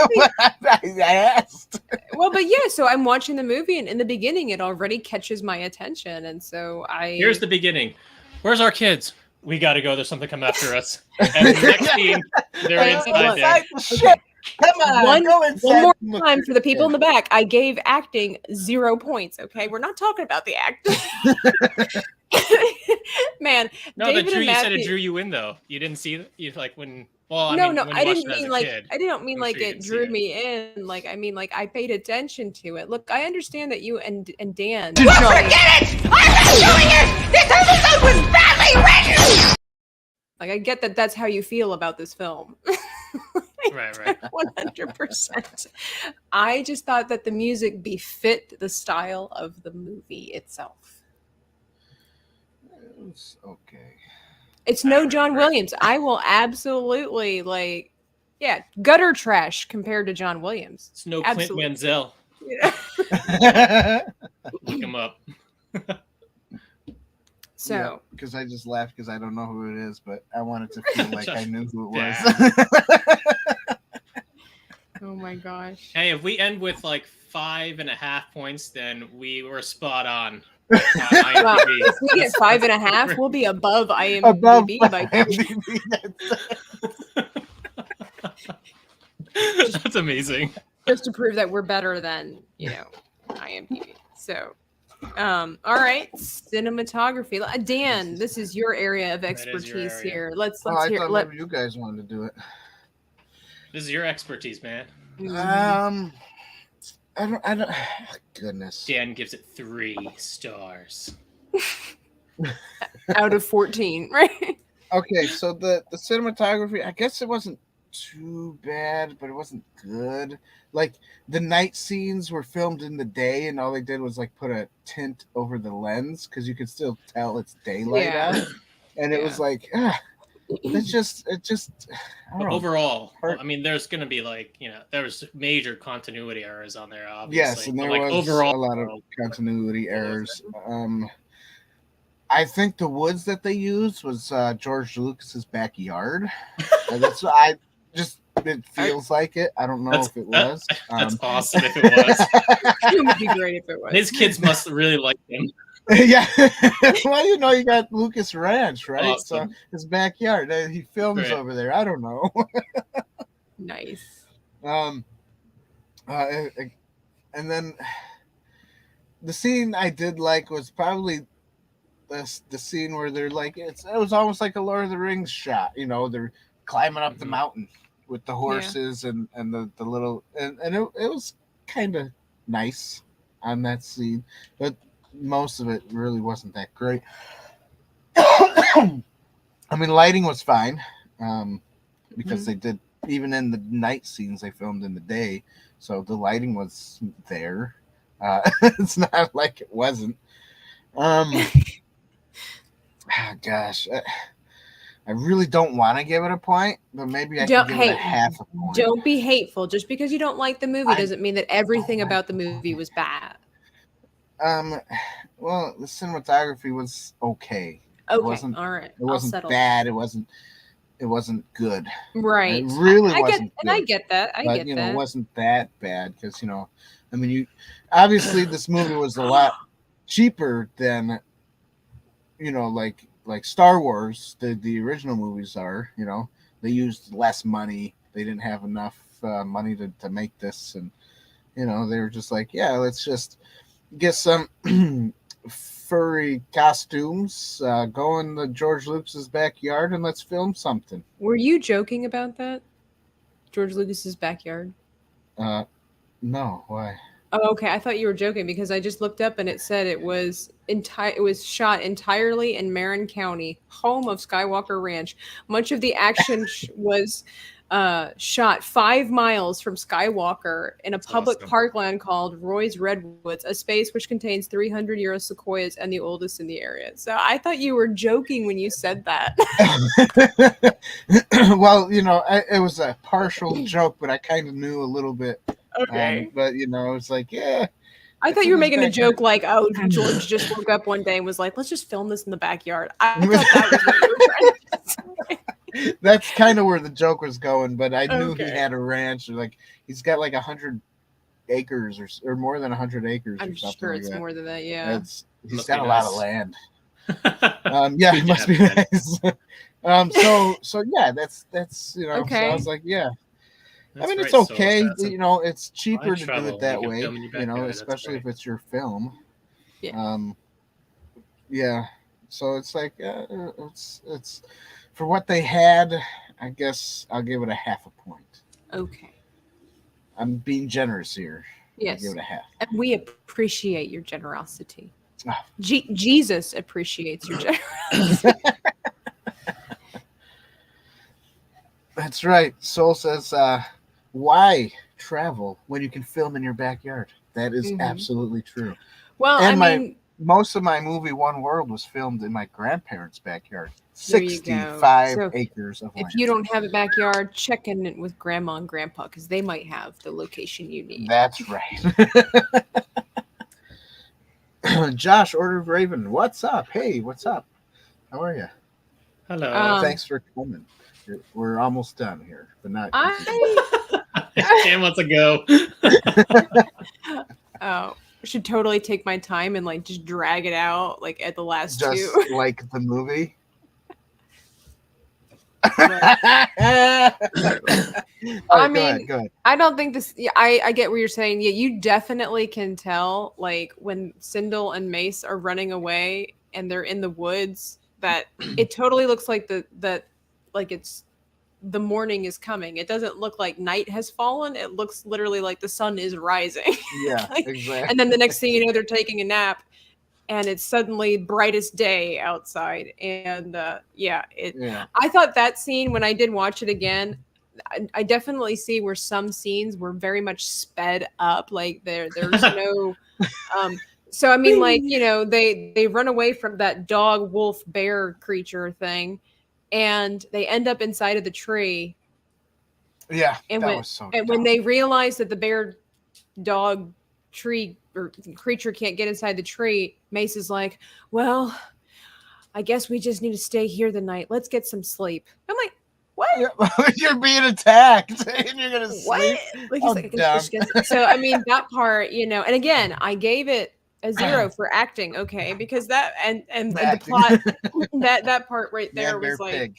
think,
I asked.
well, but yeah. So I'm watching the movie, and in the beginning, it already catches my attention, and so
Here's the beginning. Where's our kids? We got to go. There's something coming after us. And the next scene, they're inside there.
Shit. Come on, go inside.
One more time for the people in the back. I gave acting 0 points. Okay, we're not talking about the acting. Man,
No,
David
you
and
said it
Matthew-
drew you in though. You didn't see you like when. Well,
no,
when you
I didn't
watched it as
mean
a
like
kid.
I didn't mean
I'm
like
sure you
it
didn't see
drew
it.
me in. Like I mean like I paid attention to it. Look, I understand that you and Dan.
Forget it! I'm not doing it! This episode was badly written!
Like I get that that's how you feel about this film.
Right.
100%. I just thought that the music befit the style of the movie itself.
It's okay.
It's no John Williams. I will absolutely gutter trash compared to John Williams.
It's no
Absolutely.
Clint Manziel.
Yeah.
Look him up.
So
because I just laughed because I don't know who it is, but I wanted to feel like I knew who it
Yeah.
was.
oh my gosh.
Hey, if we end with like 5.5 points, then we were spot on. IMDb.
Wow. If we get 5.5, we'll be above IMDb
Above
by
IMDb,
That's amazing.
just to prove that we're better than IMDb. So all right, cinematography. Dan, this is your area of
That is your
expertise
area.
here. Let's
Oh, I
hear.
thought maybe you guys wanted to do it.
This is your expertise, man.
I don't. Goodness.
Dan gives it 3 stars.
out of 14, right?
Okay, so the cinematography, I guess it wasn't too bad, but it wasn't good. Like the night scenes were filmed in the day, and all they did was like put a tint over the lens because you could still tell it's daylight
Yeah.
out, and it was like, it just. I don't
But
know.
overall,
Part-
I mean, there's going to be there was major continuity errors on there, obviously.
Yes, and
But,
there
like,
was
overall,
a lot of continuity errors. I think the woods that they used was George Lucas's backyard. That's what I just. It feels like it. I don't know if it was.
That's awesome if it was.
It would be great if it was.
His kids must really like him.
Yeah. Well, you got Lucas Ranch, right?
Awesome.
So his backyard. He films
Great.
over there. I don't know.
Nice.
And then the scene I did like was probably the scene where they're like it was almost like a Lord of the Rings shot. They're climbing up the
Mhm.
mountain with the horses and the little and it was kind of nice on that scene, but most of it really wasn't that great. I mean, lighting was fine because they did, even in the night scenes they filmed in the day, so the lighting was there. It's not like it wasn't. Gosh, I really don't want to give it a point, but maybe I can give it a half a point.
Don't be hateful. Just because you don't like the movie doesn't mean that everything about the movie was bad.
Well, the cinematography was okay.
Okay, all right.
It wasn't bad. It wasn't good.
Right.
It really wasn't good.
And I get that.
But, it wasn't that bad because, I mean, obviously this movie was a lot cheaper than, like Star Wars, the original movies are. They used less money. They didn't have enough money to make this, and they were just like, yeah, let's just get some furry costumes, go in the George Lucas's backyard, and let's film something.
Were you joking about that? George Lucas's backyard?
No, why?
Oh, okay. I thought you were joking because I just looked up and it said it was shot entirely in Marin County, home of Skywalker Ranch. Much of the action was shot 5 miles from Skywalker in a public parkland called Roy's Redwoods, a space which contains 300-year-old sequoias and the oldest in the area. So I thought you were joking when you said that.
Well, it was a partial joke, but I kind of knew a little bit.
Okay.
But it was like, yeah.
I thought you were making a joke like, oh, George just woke up one day and was like, let's just film this in the backyard. I thought that was what you were trying to say.
That's kind of where the joke was going, but I knew he had a ranch. Like he's got like 100 acres or more than 100 acres.
I'm
or something
sure
like
it's
that.
more than that. Yeah,
he's got a lot of land. Yeah, it must be nice. So yeah, that's okay. So I was like, yeah.
That's
I mean, it's
right,
okay.
So
it's cheaper to do it that way. Especially if it's your film.
Yeah.
Yeah. So it's like it's for what they had. I guess I'll give it a half a point.
Okay.
I'm being generous here.
Yes.
I'll give it a half.
And we appreciate your generosity.
Ah.
Jesus appreciates your generosity.
That's right. Soul says, why travel when you can film in your backyard? That is absolutely true.
Well,
and most of my movie One World was filmed in my grandparents' backyard. 65 acres of land.
If you don't have a backyard, check in with grandma and grandpa because they might have the location you need.
That's right. Josh, Order of Raven, what's up? Hey, what's up? How are you?
Hello.
Thanks for coming. We're almost done here, but not.
Dan wants to go.
Oh, I should totally take my time and like just drag it out like at the last
just
two.
Like the movie.
I mean, go ahead. I don't think this. Yeah, I get what you're saying. Yeah, you definitely can tell, like when Sindel and Mace are running away and they're in the woods, that it totally looks like like it's the morning is coming. It doesn't look like night has fallen. It looks literally like the sun is rising.
Yeah, exactly.
And then the next thing you know, they're taking a nap. And it's suddenly brightest day outside. And I thought that scene, when I did watch it again, I definitely see where some scenes were very much sped up. Like there's no, so I mean, like, they run away from that dog, wolf, bear creature thing, and they end up inside of the tree.
Yeah,
and
when
when they realize that the bear, dog, tree or creature can't get inside the tree, Mace is like, well, I guess we just need to stay here the night. Let's get some sleep. I'm like, what?
You're being attacked and you're gonna sleep.
Like, he's like, so I mean, that part, and again, I gave it a 0 for acting, okay, because that and the plot, that part right there was like pig.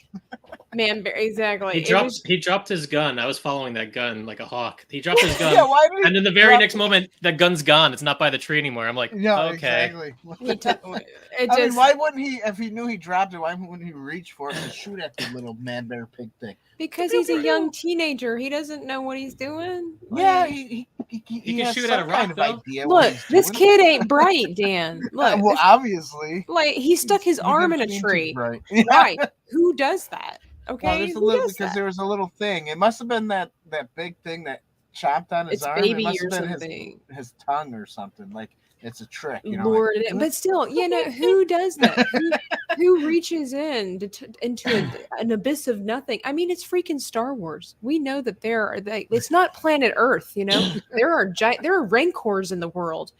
Man, exactly.
He dropped his gun. I was following that gun like a hawk. He dropped his gun, and then the very next moment, that gun's gone. It's not by the tree anymore. I'm like, okay.
Exactly. I mean, why wouldn't he? If he knew he dropped it, why wouldn't he reach for it and shoot at the little man bear pig thing?
Because he's a young teenager. He doesn't know what he's doing.
Yeah,
he can shoot at a rock.
Look, this kid ain't bright, Dan. Look,
well, obviously,
like he stuck his arm in a tree. Right? Who does that? Okay,
because there was a little thing. It must have been that big thing that chopped on his arm.
Baby
it must
or
have been
something.
his tongue or something. Like It's a trick,
lured it in. But still, who does that? Who reaches into an abyss of nothing? I mean, it's freaking Star Wars. We know that it's not planet Earth. There are rancors in the world.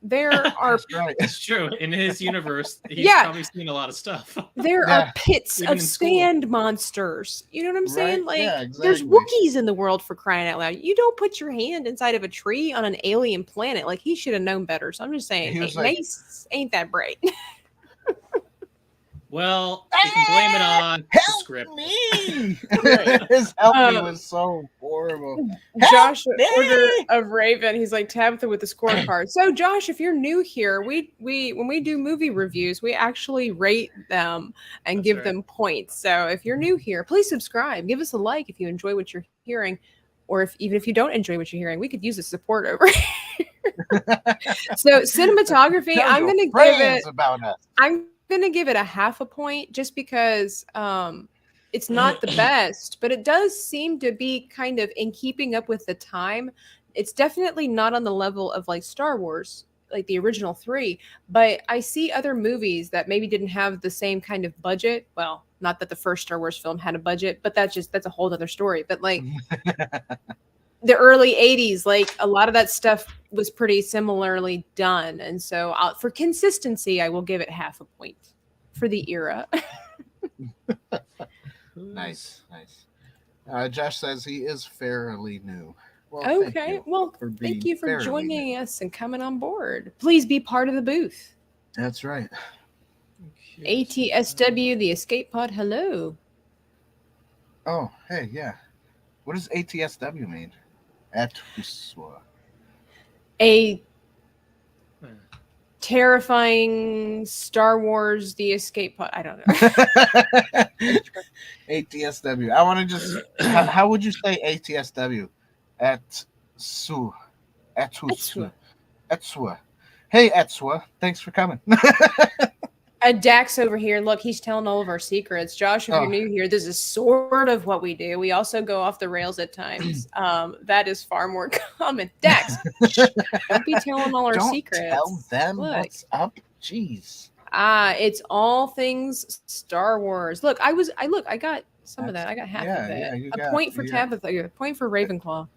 There are.
That's right.
It's true. In his universe, he's probably seen a lot of stuff.
There are pits of sand monsters. You know what I'm saying?
Right?
Like, there's Wookiees in the world, for crying out loud. You don't put your hand inside of a tree on an alien planet. Like, he should have known better. So I'm just saying, Mace ain't that bright.
Well, you can blame it on the script.
Me! His help me was so horrible.
Josh, order of Raven. He's like Tabitha with the scorecard. So, Josh, if you're new here, we when we do movie reviews, we actually rate them and give them points. So, if you're new here, please subscribe. Give us a like if you enjoy what you're hearing, or even if you don't enjoy what you're hearing, we could use the support over here. So, cinematography, I'm going to give it. I'm going to give it a half a point just because it's not the best, but it does seem to be kind of in keeping up with the time. It's definitely not on the level of like Star Wars, like the original 3, but I see other movies that maybe didn't have the same kind of budget. Well, not that the first Star Wars film had a budget, but that's a whole other story. But like the early 80s, like a lot of that stuff was pretty similarly done. And so for consistency, I will give it half a point for the era.
Nice. Josh says he is fairly new.
Well, okay. Thank you for joining us and coming on board. Please be part of the booth.
That's right.
ATSW, the escape pod. Hello.
Oh, hey, yeah. What does ATSW mean? Atuswa.
A terrifying Star Wars, the escape pod. I don't know.
ATSW. I want to just. How would you say ATSW? Atuswa. Hey, Atuswa. Thanks for coming.
Dax over here. Look, he's telling all of our secrets. Josh, if you're new here, this is sort of what we do. We also go off the rails at times. That is far more common. Dax, don't be telling all our secrets.
Tell them what's up. Jeez.
It's all things Star Wars. Look, I got some of that. I got half of it. Yeah, point for Tabitha. A point for Ravenclaw.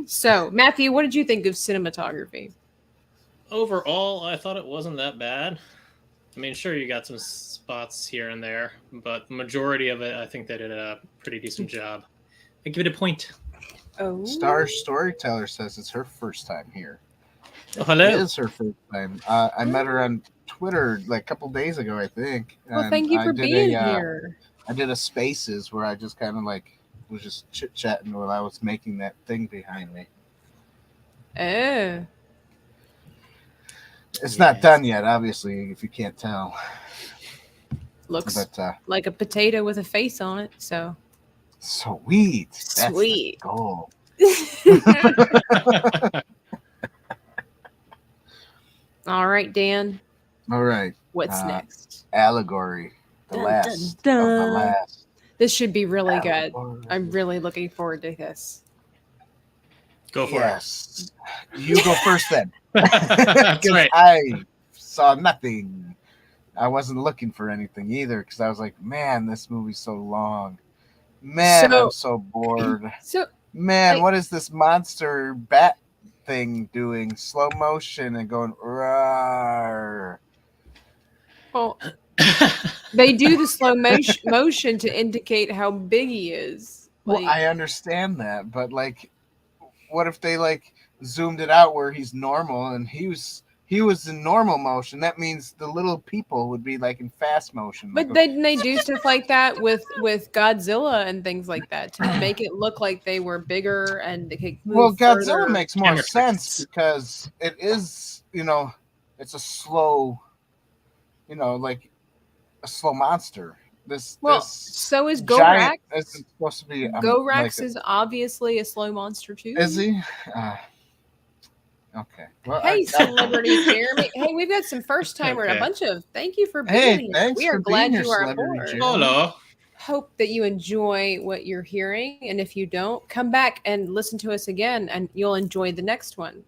So, Matthew, what did you think of cinematography?
Overall, I thought it wasn't that bad. I mean, sure, you got some spots here and there, but the majority of it, I think they did a pretty decent job. I give it a point.
Oh.
Star Storyteller says it's her first time here.
Oh, hello.
It is her first time. I met her on Twitter like a couple days ago, I think.
Well, thank you for being here.
I did a Spaces where I just kind of like was just chit-chatting while I was making that thing behind me.
Oh.
It's not done yet, obviously, if you can't tell.
Looks like a potato with a face on it, so.
Sweet. That's
sweet.
The goal.
All right, Dan.
All right.
What's next?
Allegory. The last of the last.
This should be really good. I'm really looking forward to this.
Go for it.
You go first then.
That's right.
I saw nothing. I wasn't looking for anything either because I was like, man, this movie's so long. Man, I'm so bored. What is this monster bat thing doing? Slow motion and going, rawr.
Well, they do the slow motion to indicate how big he is.
Well, I understand that, but like, what if they like zoomed it out where he's normal and he was in normal motion? That means the little people would be like in fast motion.
But they do stuff like that with Godzilla and things like that to make it look like they were bigger and they could move.
Well, Godzilla makes more sense because it is, it's a slow, like a slow monster.
So is Gorax.
It's supposed to be.
Gorax is obviously a slow monster too.
Is he? Okay. Well,
hey, celebrity Jeremy. Hey, we've got some first timer and a bunch of. Thank you for being here. We are glad you are aboard.
Hello.
hope that you enjoy what you're hearing, and if you don't, come back and listen to us again, and you'll enjoy the next one.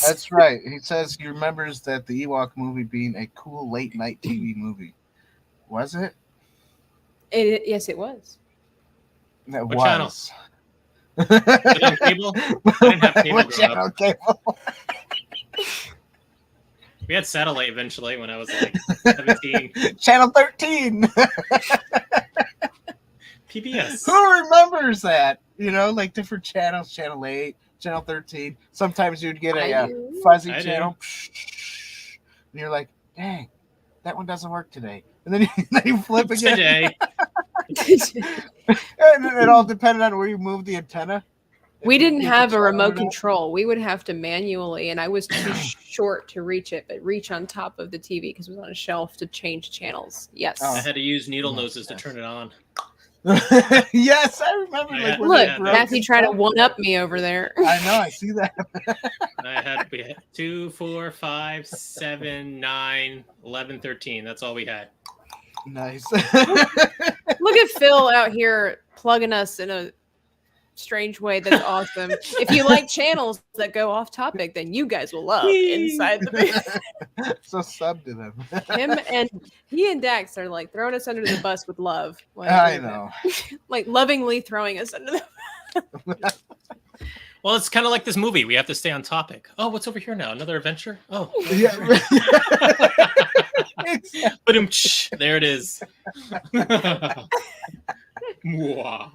That's right. He says he remembers that the Ewok movie being a cool late night TV movie. Was it?
Yes, it was.
That
What
was.
Was it on cable? I didn't have cable
What
growing up.
channel cable?
We had satellite eventually when I was like 17.
Channel 13.
PBS.
Who remembers that? You know, like different channels, Channel 8, Channel 13. Sometimes you'd get
I
a
do.
fuzzy
I do.
channel. And you're like, dang, that one doesn't work today. And then you flip again.
Today.
And it all depended on where you moved the antenna.
We
If you
didn't
get the
have a
channel or
remote
not.
control. We would have to manually, and I was too short to reach it, but reach on top of the TV because it was on a shelf to change channels. Yes.
Oh.
I had to use needle noses to turn it on.
Yes, I remember.
Yeah.
Like, when
Look,
they broke
Matthew
and
trying to
stuff.
one up me over there.
I know, I see that.
We had 2, 4, 5, 7, 9, 11, 13. That's all we had.
Nice.
Look at Phil out here plugging us in a strange way. That's awesome. If you like channels that go off topic, then you guys will love Inside the
So sub to them.
Him and he and Dax are like throwing us under the bus with love. Like,
I know.
like lovingly throwing us under the
Well, it's kind of like this movie. We have to stay on topic. Oh, what's over here now? Another adventure? Oh.
Yeah.
But there it is. Mwah.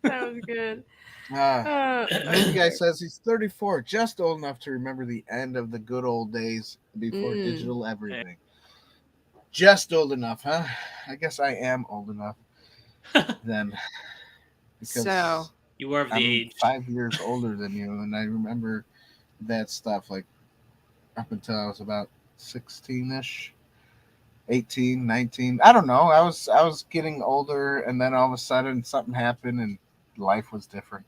That was good.
This guy says he's 34, just old enough to remember the end of the good old days before digital everything. Just old enough, huh? I guess I am old enough then. Because
So you are of the
I'm
age
5 years older than you, and I remember that stuff like up until I was about 16-ish. 18, 19. I don't know. I was getting older, and then all of a sudden something happened and life was different.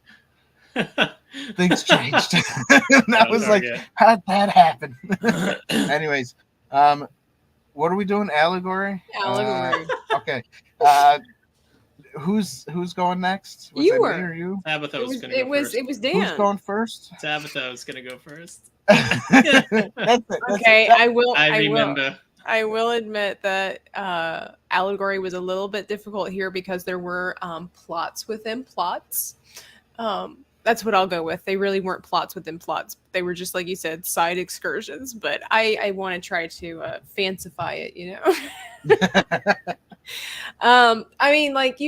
Things changed. And I was like, how did that happen? Anyways, what are we doing? Allegory?
Allegory.
Okay. Who's going next? Was
You
it
were.
me or you?
Tabitha was going to
It
go
was
first.
it was Dan.
Who's going first?
Tabitha was going to go first.
That's it.
Okay, I will.
I remember.
I will admit that allegory was a little bit difficult here because there were plots within plots. That's what I'll go with. They really weren't plots within plots. They were just, like you said, side excursions. But I want to try to fancify it, you know. I mean, like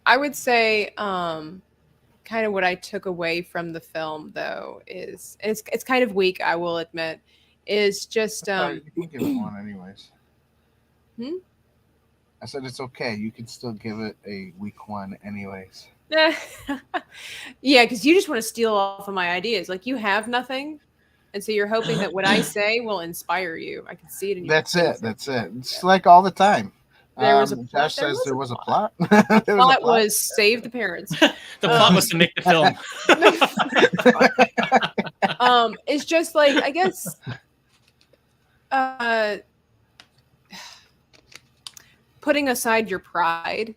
I would say kind of what I took away from the film, though, is and it's kind of weak, I will admit. Is just
you can give it one anyways.
Hmm?
I said it's okay. You can still give it a weak one anyways.
Yeah, because you just want to steal off of my ideas. Like you have nothing, and so you're hoping that what I say will inspire you. I can see it in your
That's
face.
it. That's it. It's like all the time.
There was a plot.
Josh says there was a plot.
The
There was a
plot was save the parents.
The plot was to make the film.
It's just like I guess. Putting aside your pride,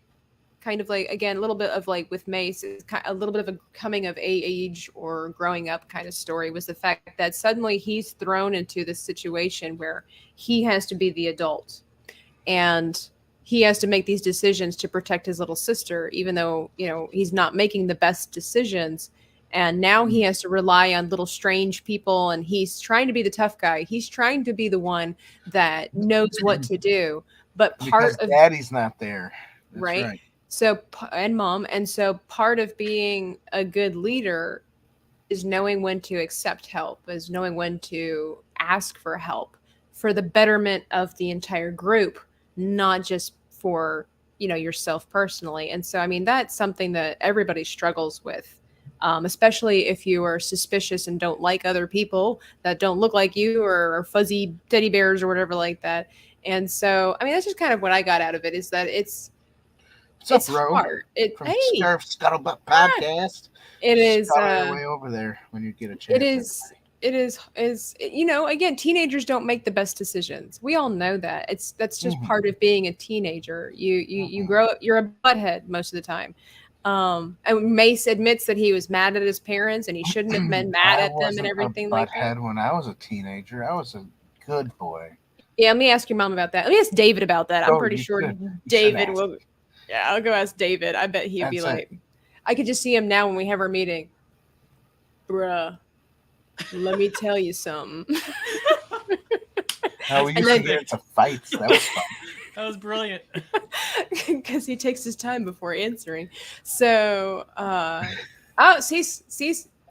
kind of like again a little bit of like with Mace, it's kind a little bit of a coming of age or growing up kind of story was the fact that suddenly he's thrown into this situation where he has to be the adult and he has to make these decisions to protect his little sister, even though he's not making the best decisions. And now he has to rely on little strange people, and he's trying to be the tough guy. He's trying to be the one that knows what to do. But part
because
of
Daddy's not there. That's
right. So and Mom, and so part of being a good leader is knowing when to accept help, is knowing when to ask for help for the betterment of the entire group, not just for yourself personally. And so I mean that's something that everybody struggles with. Especially if you are suspicious and don't like other people that don't look like you or are fuzzy teddy bears or whatever like that. And so, I mean, that's just kind of what I got out of it is that it's
What's up, bro?
hard.
From Scuttlebutt Podcast.
It is.
Scuttle your way over there when you get a chance.
It is. it is again, teenagers don't make the best decisions. We all know that. That's just part of being a teenager. You grow up, you're a butthead most of the time. And Mace admits that he was mad at his parents and he shouldn't have been mad at them and everything like that.
When I was a teenager, I was a good boy.
Yeah, let me ask your mom about that. Let me ask David about that. I'm pretty sure David will. Yeah, I'll go ask David. I bet he'd be like, I could just see him now when we have our meeting. Bruh, let me tell you something.
We used to get into fights. That was fun.
That was brilliant.
Because he takes his time before answering. So, see,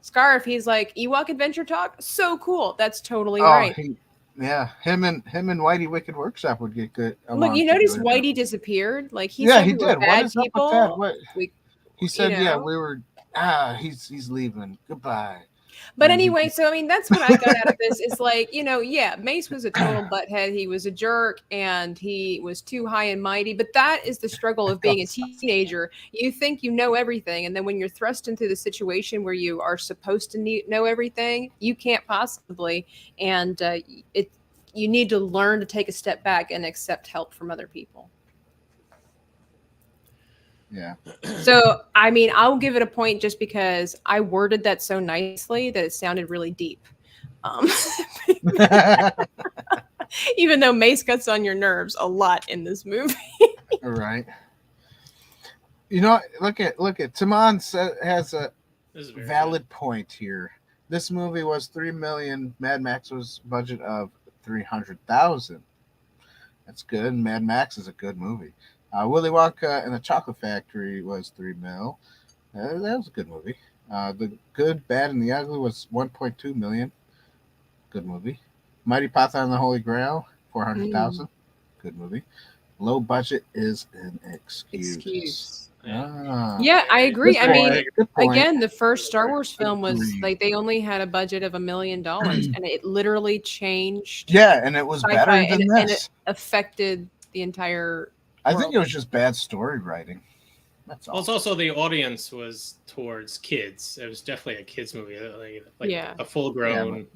Scarf, he's like, Ewok Adventure Talk? So cool. That's totally right.
Him and Whitey Wicked Workshop would get good.
Look, you notice Whitey disappeared? Like, he
said
he
did.
Bad
what is
people.
up with that? He said, we were, he's leaving. Goodbye.
But anyway, so I mean, that's what I got out of this. Is like, Mace was a total butthead. He was a jerk, and he was too high and mighty. But that is the struggle of being a teenager. You think you know everything, and then when you're thrust into the situation where you are supposed to know everything, you can't possibly. And you need to learn to take a step back and accept help from other people.
Yeah.
So, I mean, I'll give it a point just because I worded that so nicely that it sounded really deep. Even though Mace gets on your nerves a lot in this movie.
Right. Look at Timon has a valid point here. This movie was $3 million. Mad Max was budget of $300,000. That's good. Mad Max is a good movie. Willy Wonka and the Chocolate Factory was $3 million. That was a good movie. The Good, Bad, and the Ugly was $1.2 million. Good movie. Mighty Python and the Holy Grail, $400,000. Good movie. Low budget is an excuse.
Yeah, I agree. I mean, again, the first Star Wars film was like they only had a budget of $1 million, and it literally changed.
Yeah, and it was better than this.
And it affected the entire.
I think it was just bad story writing. That's all.
Well, it's also the audience was towards kids. It was definitely a kids movie, like a full-grown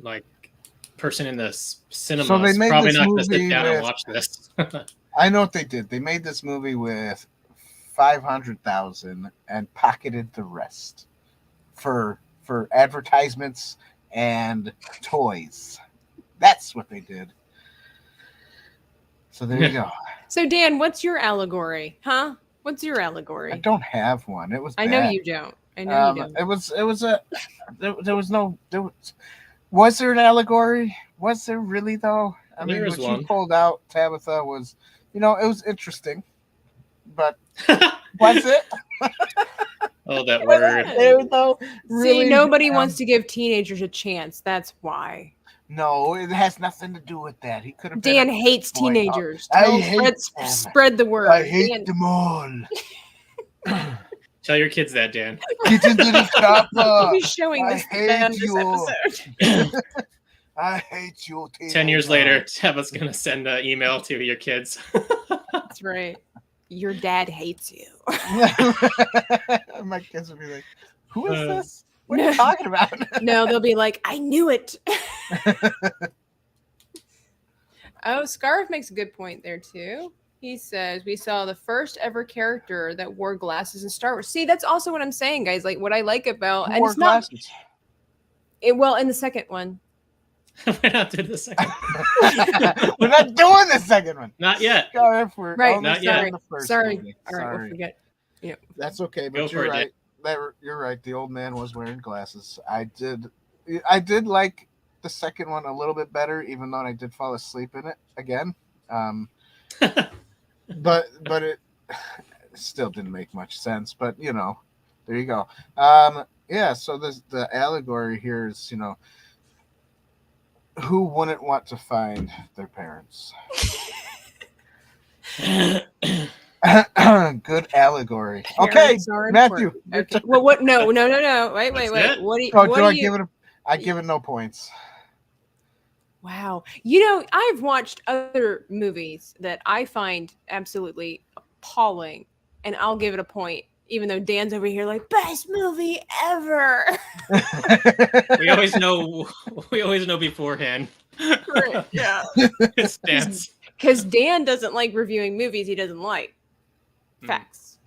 person in the cinema. So they made probably not going to sit down and watch this.
I know what they did. They made this movie with $500,000 and pocketed the rest for advertisements and toys. That's what they did. So there you go.
So Dan, what's your allegory? Huh? What's your allegory?
I don't have one. It was bad.
I know you don't. I know you don't.
Was there an allegory? Was there really though? I mean, what you pulled out, Tabitha, was, it was interesting. But was it?
Oh, that word.
Really, see, nobody wants to give teenagers a chance. That's why.
No, it has nothing to do with that. He could have.
Dan hates teenagers. Spread the word.
I hate them all.
Tell your kids that, Dan.
Get into the chopper.
He's showing this episode.
I hate you.
10 years later, Tabitha's gonna send an email to your kids.
That's right. Your dad hates you.
My kids will be like, "Who is this? What are you talking about?"
No, they'll be like, "I knew it." Oh, Scarf makes a good point there too. He says we saw the first ever character that wore glasses in Star Wars. See, that's also what I'm saying, guys. Like what I like about and it's not glasses? Well, in the second one.
We're not doing the second
one. We're not doing the second one.
Not yet.
Right.
Not
yet.
Sorry.
All right, we'll forget. Yeah.
That's okay, but you're right. You're right. The old man was wearing glasses. I did like the second one a little bit better, even though I did fall asleep in it again. But it still didn't make much sense. But there you go. Yeah. So the allegory here is who wouldn't want to find their parents? Good allegory. Okay, Matthew.
Okay. Well, what? No. Wait. What do you?
I give it no points.
Wow. I've watched other movies that I find absolutely appalling, and I'll give it a point. even though Dan's over here like best movie ever.
We always know beforehand.
Right, yeah.
His stance.
Because Dan doesn't like reviewing movies he doesn't like. Facts.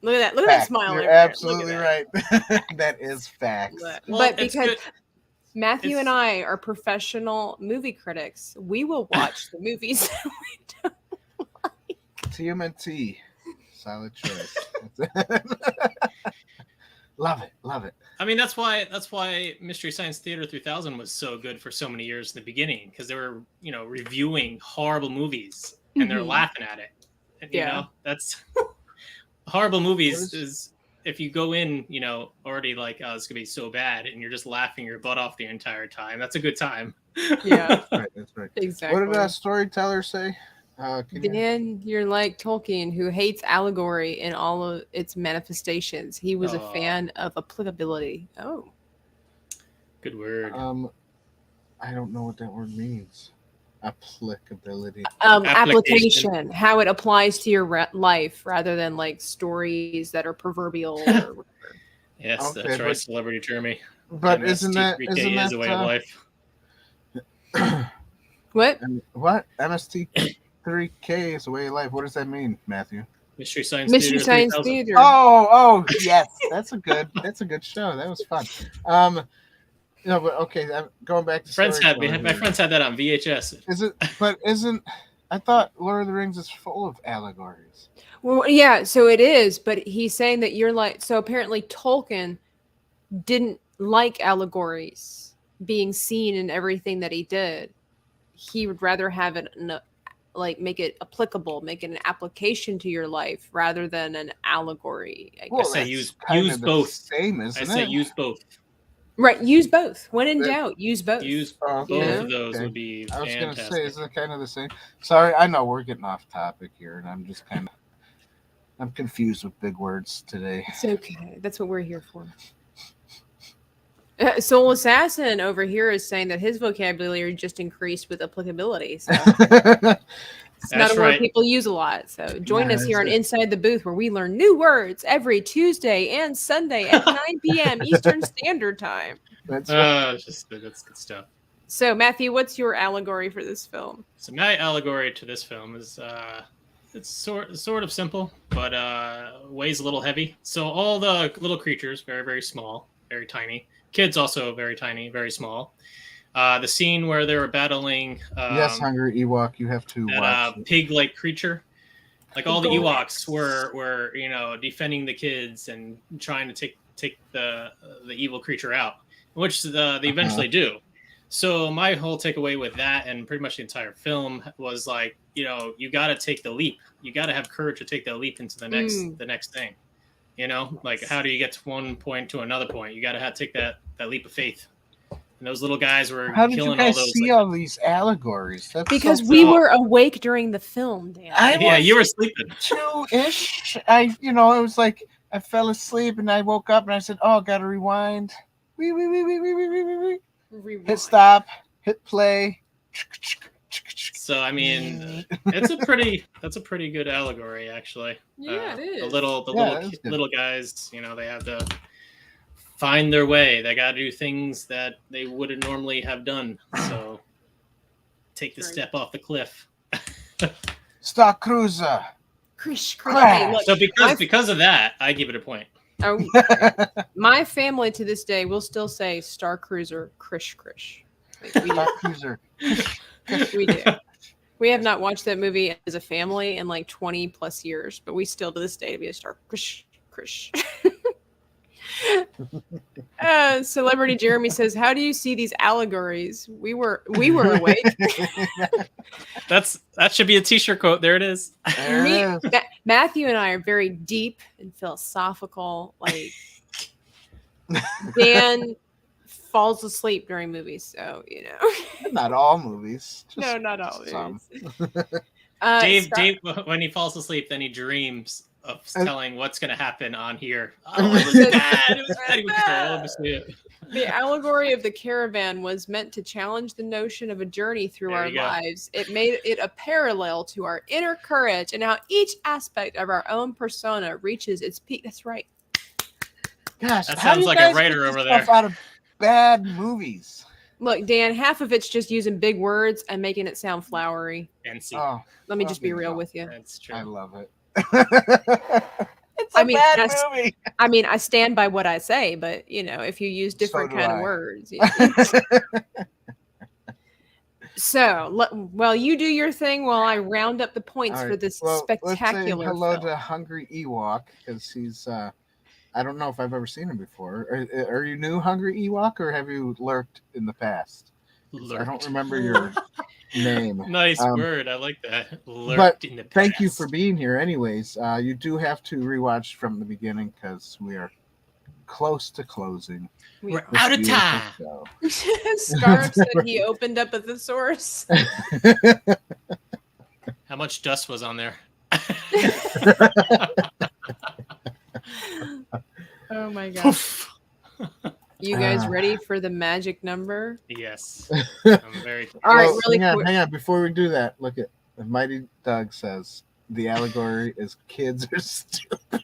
Look at that. Look at that
Facts.
smile.
You're
over there. Look
absolutely
at
right. That is facts.
that.
Well,
But
it's
because
good.
Matthew and
It's-
I are professional movie critics, we will watch the movies that we don't.
TMNT. Solid choice. Love it.
I mean, that's why Mystery Science Theater 3000 was so good for so many years in the beginning, because they were, reviewing horrible movies and they're
Mhm.
laughing at it. And,
Yeah.
that's horrible movies
What
is if you go in, already like, oh, it's gonna be so bad, and you're just laughing your butt off the entire time. That's a good time.
Yeah,
That's right.
exactly.
What did that storyteller say? Can you-
Dan, you're like Tolkien, who hates allegory in all of its manifestations. He was a
Aw.
fan of applicability. Oh,
Good word.
I don't know what that word means. Applicability.
application, how it applies to your life rather than like stories that are proverbial. Or whatever.
Yes,
okay,
that's right.
but-
Celebrity Termy.
But isn't that
MST3K is a way of life.
What?
what? MST3K is a way of life. What does that mean, Matthew?
Mystery Science
Mystery
Theater
Science
3000.
Theater.
Oh, yes. That's a good show. That was fun. No, but okay, I'm going back to
My
storytelling.
friends had that on VHS.
I thought Lord of the Rings is full of allegories.
Well, yeah, so it is, but he's saying that you're like, so apparently Tolkien didn't like allegories being seen in everything that he did. He would rather have it make it applicable, make it an application to your life rather than an allegory. I
Well,
guess.
say
that's
use
kind of the
both.
Same,
I
isn't
say
it?
use both.
Right, use both. When in
But-
doubt, use both.
Use
Oh,
both
Yeah.
of those
okay.
would be
I was going to
fantastic.
say, is it kind of the same? Sorry, I know we're getting off topic here, and I'm just I'm confused with big words today.
It's okay. That's what we're here for. Soul Assassin over here is saying that his vocabulary just increased with applicability. So it's not
That's
a word
right.
people use a lot. So join
Yeah,
us here on
that's it.
Inside the Booth, where we learn new words every Tuesday and Sunday at 9 p.m. Eastern Standard Time.
That's
That's good stuff.
So, Matthew, what's your allegory for this film?
So my allegory to this film is it's sort of simple, but weighs a little heavy. So all the little creatures, very, very small, very tiny. Kids also very tiny, very small. The scene where they were battling
yes, Hungry Ewok, you have to watch
that
it.
pig-like creature. Like all the Ewoks were defending the kids and trying to take the evil creature out, which they eventually do. So my whole takeaway with that and pretty much the entire film was like, you got to take the leap. You got to have courage to take that leap into the next thing. Like how do you get to one point to another point? You got to take that leap of faith. And those little guys were
How did you
killing
guys
all those.
see all these allegories? That's
Because
so
we
cool.
were awake during the film, Dan.
Yeah, you were sleeping.
2-ish. It was like I fell asleep and I woke up and I said, "Oh, gotta rewind." Hit
Rewind.
stop. Hit play.
So I mean, that's a pretty good allegory actually.
Yeah, it is.
The little
that is good.
little guys, they have to find their way. They got to do things that they wouldn't normally have done. So take the
Right.
step off the cliff.
Star Cruiser.
Krish,
Crash.
Hey, look,
So because of that, I give it a point.
oh, my family to this day will still say Star Cruiser, Krish. Like,
Star Cruiser.
we do. We have not watched that movie as a family in like 20 plus years, but we still to this day be a Star Krish. Celebrity Jeremy says, "How do you see these allegories? We were awake."
That should be a t-shirt quote. There it is.
There it is.
Matthew and I are very deep and philosophical. Like Dan falls asleep during movies, so
Not all movies. Just
no, not all
some.
movies.
Dave,
Scott-
Dave, when he falls asleep, then he dreams of telling what's going to happen on here. Oh,
It
it was
was
bad. It was bad. He was so, "Oh, let me see it."
The allegory of the caravan was meant to challenge the notion of a journey through
There
our
you go.
lives. It made it a parallel to our inner courage and how each aspect of our own persona reaches its peak. That's right.
Gosh,
That
how do
sounds
you
like a
guys
writer
get
over
this
there.
stuff out of bad movies?
Look, Dan, half of it's just using big words and making it sound flowery.
Fancy.
Oh,
Let me just be
fucking
real
hell.
with you.
That's true.
I love it. It's a
I mean,
bad
that's-
movie.
I mean, I stand by what I say, but if you use different
do
kind of
I.
words. So, well, you do your thing while I round up the points
All
for
right,
this
well,
spectacular
Let's say hello
film.
to Hungry Ewok because he's. I don't know if I've ever seen him before. Are you new, Hungry Ewok, or have you lurked in the past? 'Cause I don't
Lurked.
remember your name.
Nice word. I like that. Lurked
But
in the past.
thank you for being here. Anyways, you do have to rewatch from the beginning because we are close to closing.
We
We're
are.
this
out of
beautiful
time.
show.
Scarf said he opened up a thesaurus.
How much dust was on there?
Oh my god.
Poof.
You guys ready for the magic number?
Yes. I'm very
All right,
Well,
really
hang
quick.
on. Before we do that, look at Mighty Doug says the allegory is kids are stupid.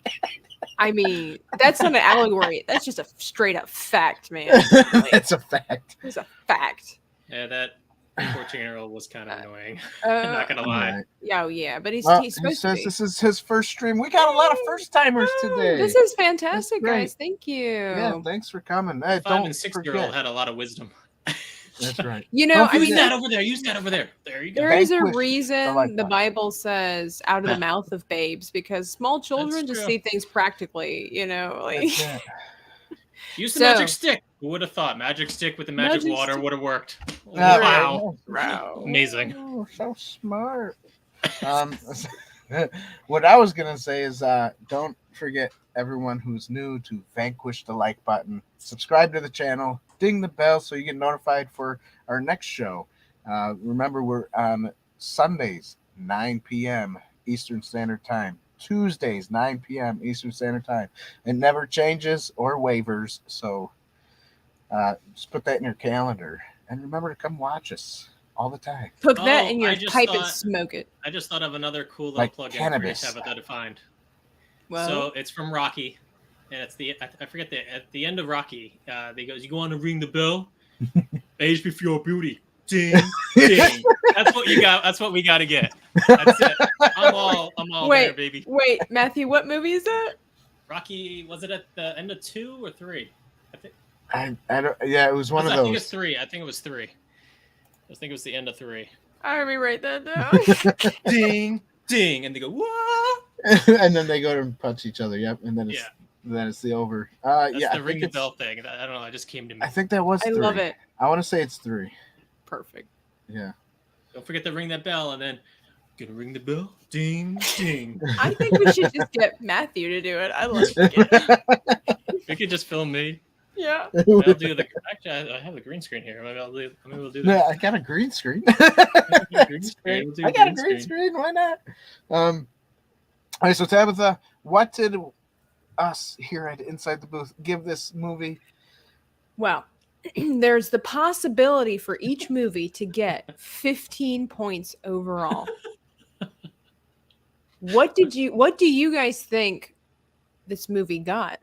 I mean, that's not an allegory. That's just a straight up fact, man.
It's a fact.
It's a fact.
Yeah, that 14-year-old was kind of annoying.
Uh,
I'm not gonna lie.
Alright.
Yeah, yeah, but he's
Well,
he's
he
supposed to
says
be.
this is his first stream. We got a lot of first timers
Woo,
today.
This is fantastic,
That's great.
guys. Thank you.
Yeah, thanks for coming. Hey,
5
don't
and 6-year-old
forget.
had a lot of wisdom.
That's right.
I
Use
mean,
that over there. Use that over there. There you go.
there is a
Vanquish
reason
like
the
that.
Bible says "out of the
Yeah.
mouth of babes" because small children just
true.
see things practically. Like
That's it.
Use the
So-
magic stick. Who would have thought? Magic stick with the magic
Magic
water
stick.
would have worked.
Yeah,
Wow.
Wow.
Amazing.
Oh, so smart. What I was gonna say is, don't forget everyone who's new to vanquish the like button, subscribe to the channel, ding the bell so you get notified for our next show. Remember, we're on Sundays 9 p.m. Eastern Standard Time. Tuesdays 9 p.m. Eastern Standard Time. It never changes or wavers, so just put that in your calendar and remember to come watch us all the time.
Put that
Oh,
in your
I just
pipe and
thought-
smoke it.
I just thought of another cool little
Like
plug-in
cannabis.
for you, Tabitha, to find.
Well,
So it's from Rocky, and it's I forget at the end of Rocky. They goes, "You want to ring the bell? Age before beauty." Ding, ding. That's what you got. That's what we got to get. That's it. I'm all there, baby.
wait, Matthew, what movie is that?
Rocky, was it at the end of 2 or 3? I think.
I don't. Yeah, it was one of
I think it's
those.
3. I think it was 3. I think it was the end of 3.
Let me write that down.
Ding, ding, and they go, "What?"
And then they go to punch each other. Yep, and then it's the over.
That's
Yeah,
the ring the bell thing. I don't know. It just came to me.
I think that was.
I
3.
love it.
I want to say it's 3.
Perfect.
Yeah.
Don't forget to ring that bell, and then gonna ring the bell. Ding, ding.
I think we should just get Matthew to do it. I like it.
We could just film me.
Yeah.
I'll do the. Actually, I have the green screen here. Maybe we'll do
Yeah,
that.
I got a green screen.
Green screen. We'll do
I got a green screen. Why not? All right, so Tabitha, what did us here at Inside the Booth give this movie?
Well, there's the possibility for each movie to get 15 points overall. What do you guys think this movie got?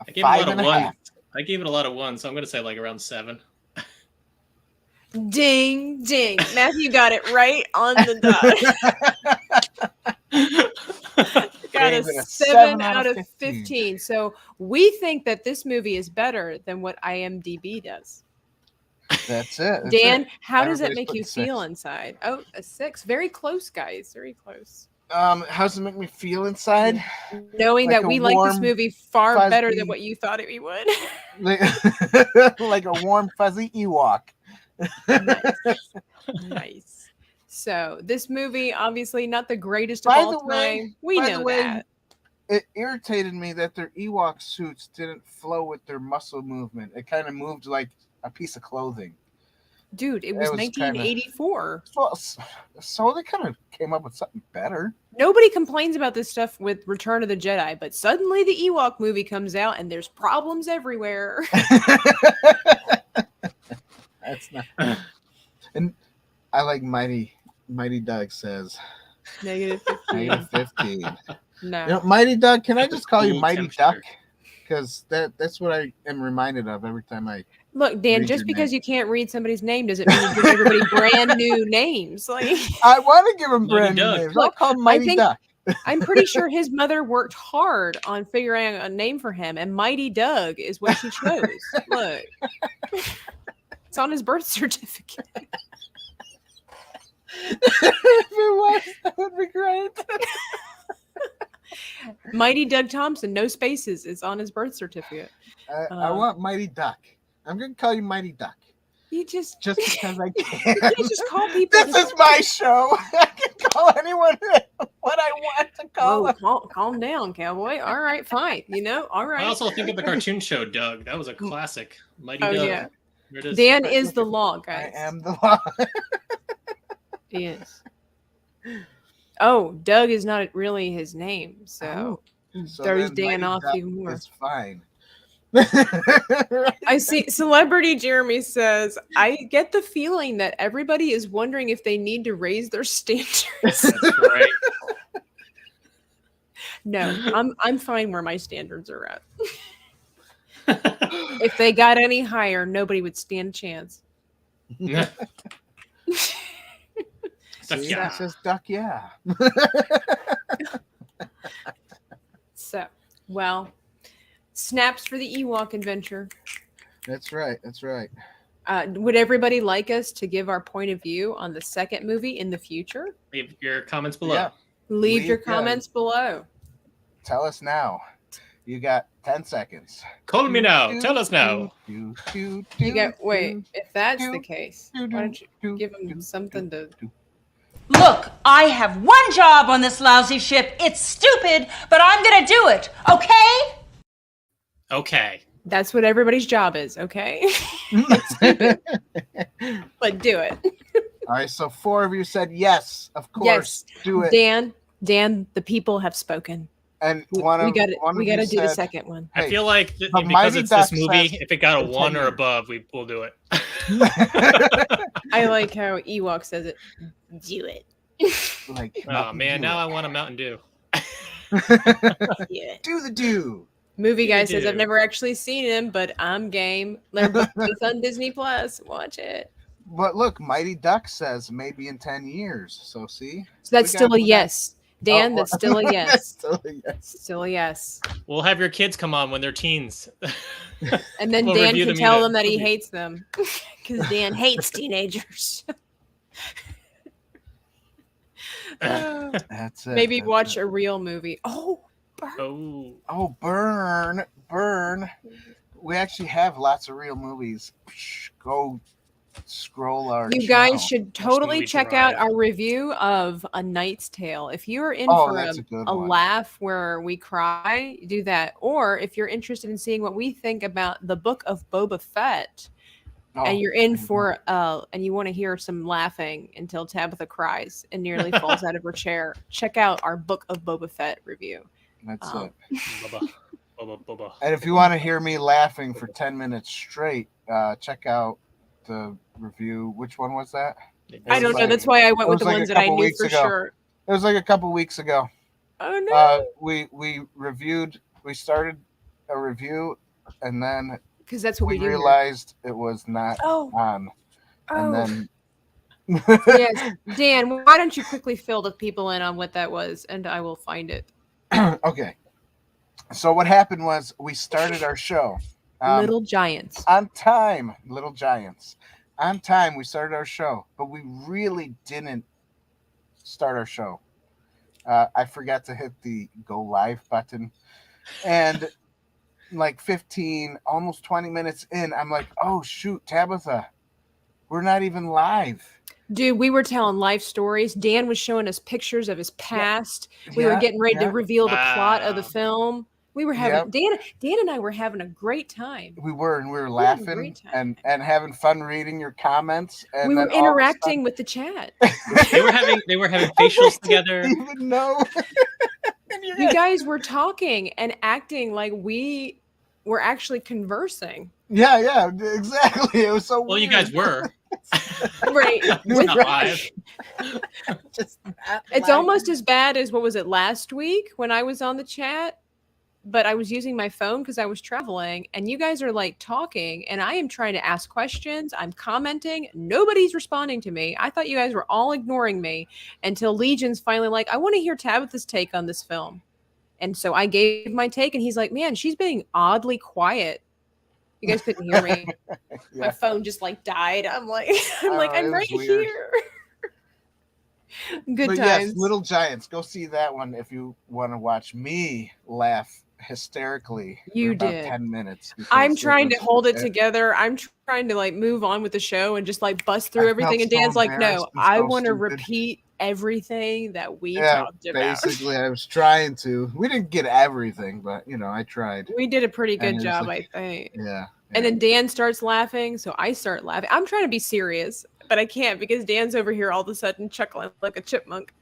I gave it a lot of
5.5.
1. I gave it a lot of 1, so I'm gonna say like around 7.
Ding, ding. Matthew got it right on the dot. Got
Gave
a
it a
7 out of 15. So we think that this movie is better than what IMDb does.
That's it. That's
Dan,
it.
how does it
Everybody's
make you
putting 6.
feel inside? Oh, a 6. Very close, guys. Very close.
How does it make me feel inside?
Knowing
Like
that
a
we like this
warm,
movie far better
fuzzy-
than what you thought we would.
Like a warm, fuzzy Ewok.
Nice. So this movie, obviously not the greatest of
By
all
the way-
time. We
by the
know
way,
that.
It irritated me that their Ewok suits didn't flow with their muscle movement. It kind of moved like a piece of clothing.
Dude, it was
It was
1984.
So they kind of came up with something better.
Nobody complains about this stuff with Return of the Jedi, but suddenly the Ewok movie comes out and there's problems everywhere.
That's not. And I like Mighty Doug says
-15.
-15.
No.
You know, Mighty Doug, can I just call you
Cool
Mighty
temperature.
Duck? Because that's what I am reminded of every time I.
Look, Dan,
Read
just
your
because
name.
you can't read somebody's name doesn't mean you give everybody brand new names. Like,
I want to give him
Mighty
brand new
Doug.
names.
Look,
I'll call him Mighty
think-
Duck.
I'm pretty sure his mother worked hard on figuring out a name for him, and Mighty Doug is what she chose. Look, it's on his birth certificate.
If it was, that would be great.
Mighty Doug Thompson, no spaces, is on his birth certificate.
I want Mighty Duck. I'm going to call you Mighty Duck.
You just
Because I
you
can.
can't just call people.
This is my show. I can call anyone what I want to call
Whoa,
them.
calm down, cowboy. All right, fine. You know, all right.
I also think of the cartoon show Doug. That was a classic. Mighty
Oh,
Doug.
yeah.
There it is.
Dan is the law, guys.
I am the law.
He is. Oh, Doug is not really his name, so
So
throws
then
Dan
Mighty
off
Duck
even more.
is fine.
I see. Celebrity Jeremy says, I get the feeling that everybody is wondering if they need to raise their standards.
That's right.
No, I'm fine where my standards are at. If they got any higher, nobody would stand a chance.
Stuff,
See,
yeah.
it says Duck, yeah.
So, well, snaps for the Ewok adventure.
That's right.
Would everybody like us to give our point of view on the second movie in the future?
Leave your comments below.
Yeah.
Leave your
Leave,
comments below.
Tell us now. You got 10 seconds.
Call me now. Tell us now.
You got wait. If that's the case, why don't you give them something to?
Look, I have one job on this lousy ship. It's stupid, but I'm gonna do it, okay?
Okay.
That's what everybody's job is. Okay, It's stupid, but do it.
All right, so 4 of you said yes, of course.
Yes.
Do it.
Dan, the people have spoken.
And
We
one of
got
one
we
of
got to
you
do the
said,
second one.
I
Hey,
feel like
the
because
Mighty
it's this
Duck
movie,
says
if it got a
for
1 or
10
above, we'll do it.
I like how Ewok says it. Do it.
like,
Oh man,
do
now
it.
I want a Mountain Dew.
Yeah.
Do the do.
Movie guy
You
says
do.
I've never actually seen him, but I'm game. It's on Disney Plus. Watch it.
But look, Mighty Duck says maybe in 10 years. So see?
So that's
We got-
still a
we got-
yes, Dan.
Oh,
That's still a
That's
yes.
still a yes.
Still a yes.
We'll have your kids come on when they're teens.
And then
We'll
Dan
review
can
them
tell
in a
them that he
movie.
hates them because Dan hates teenagers.
That's it.
Maybe
that's
watch
it.
a real movie. Oh,
Oh,
Oh, burn. We actually have lots of real movies. Go scroll our
you
channel.
guys should totally
movie
check
drive.
out our review of A Knight's Tale. If you are in
Oh,
for
that's a good
a
one.
laugh where we cry, do that. Or if you're interested in seeing what we think about the Book of Boba Fett,
Oh,
and you're in
there you
for and you want to hear some laughing until Tabitha cries and nearly falls out of her chair, check out our Book of Boba Fett review.
That's
Oh.
it.
Bubba.
And if you want to hear me laughing for 10 minutes straight, check out the review. Which one was that?
I don't know.
like-
That's why I went
it
with
was
the
like a
ones that I
couple
knew
weeks
for
ago.
sure.
It was like a couple weeks ago.
Oh no!
We reviewed. We started a review, and then
Because that's what
we
we do. here.
realized it was not
Oh,
on. And then
yes, Dan. Why don't you quickly fill the people in on what that was, and I will find it.
okay. So what happened was we started our show.
Little Giants.
On time, Little Giants. On time, we started our show, but we really didn't start our show. I forgot to hit the go live button. And like 15, almost 20 minutes in, I'm like, oh, shoot, Tabitha, we're not even live.
Dude, we were telling life stories. Dan was showing us pictures of his past. We were
Yeah,
getting ready to
yeah.
reveal the plot of the
Wow.
film. We were having Dan and I were having a great time.
We were, and we were
had a
laughing
great time.
and having fun reading your comments. And
We
then
were
all of a
interacting with the chat.
They were having facials together.
sudden, even know.
You guys were talking and acting like we were actually conversing.
Yeah, exactly. It was so
Well,
weird.
you guys were.
Right.
It's not live.
Just
It's almost as bad as what was it last week when I was on the chat, but I was using my phone because I was traveling, and you guys are like talking, and I am trying to ask questions. I'm commenting. Nobody's responding to me. I thought you guys were all ignoring me until Legion's finally like, I want to hear Tabitha's take on this film. And so I gave my take, and he's like, man, she's being oddly quiet. You guys couldn't hear me.
Yeah.
My phone just like died. I'm like, I'm
it
right
was weird.
here. Good
But
times.
yes, Little Giants. Go see that one if you want to watch me laugh hysterically.
You
for about
did.
10 minutes.
I'm
because
trying to
was-
hold it together. I'm trying to like move on with the show and just like bust through
I
everything.
felt
And
so
Dan's like,
embarrassed
no,
and
I
so
want to
stupid.
repeat everything that we
Yeah,
talked about.
basically, I was trying to. We didn't get everything, but I tried.
We did a pretty
And
good
it was
job,
like-
I think.
Yeah.
And then Dan starts laughing, so I start laughing. I'm trying to be serious, but I can't because Dan's over here all of a sudden chuckling like a chipmunk.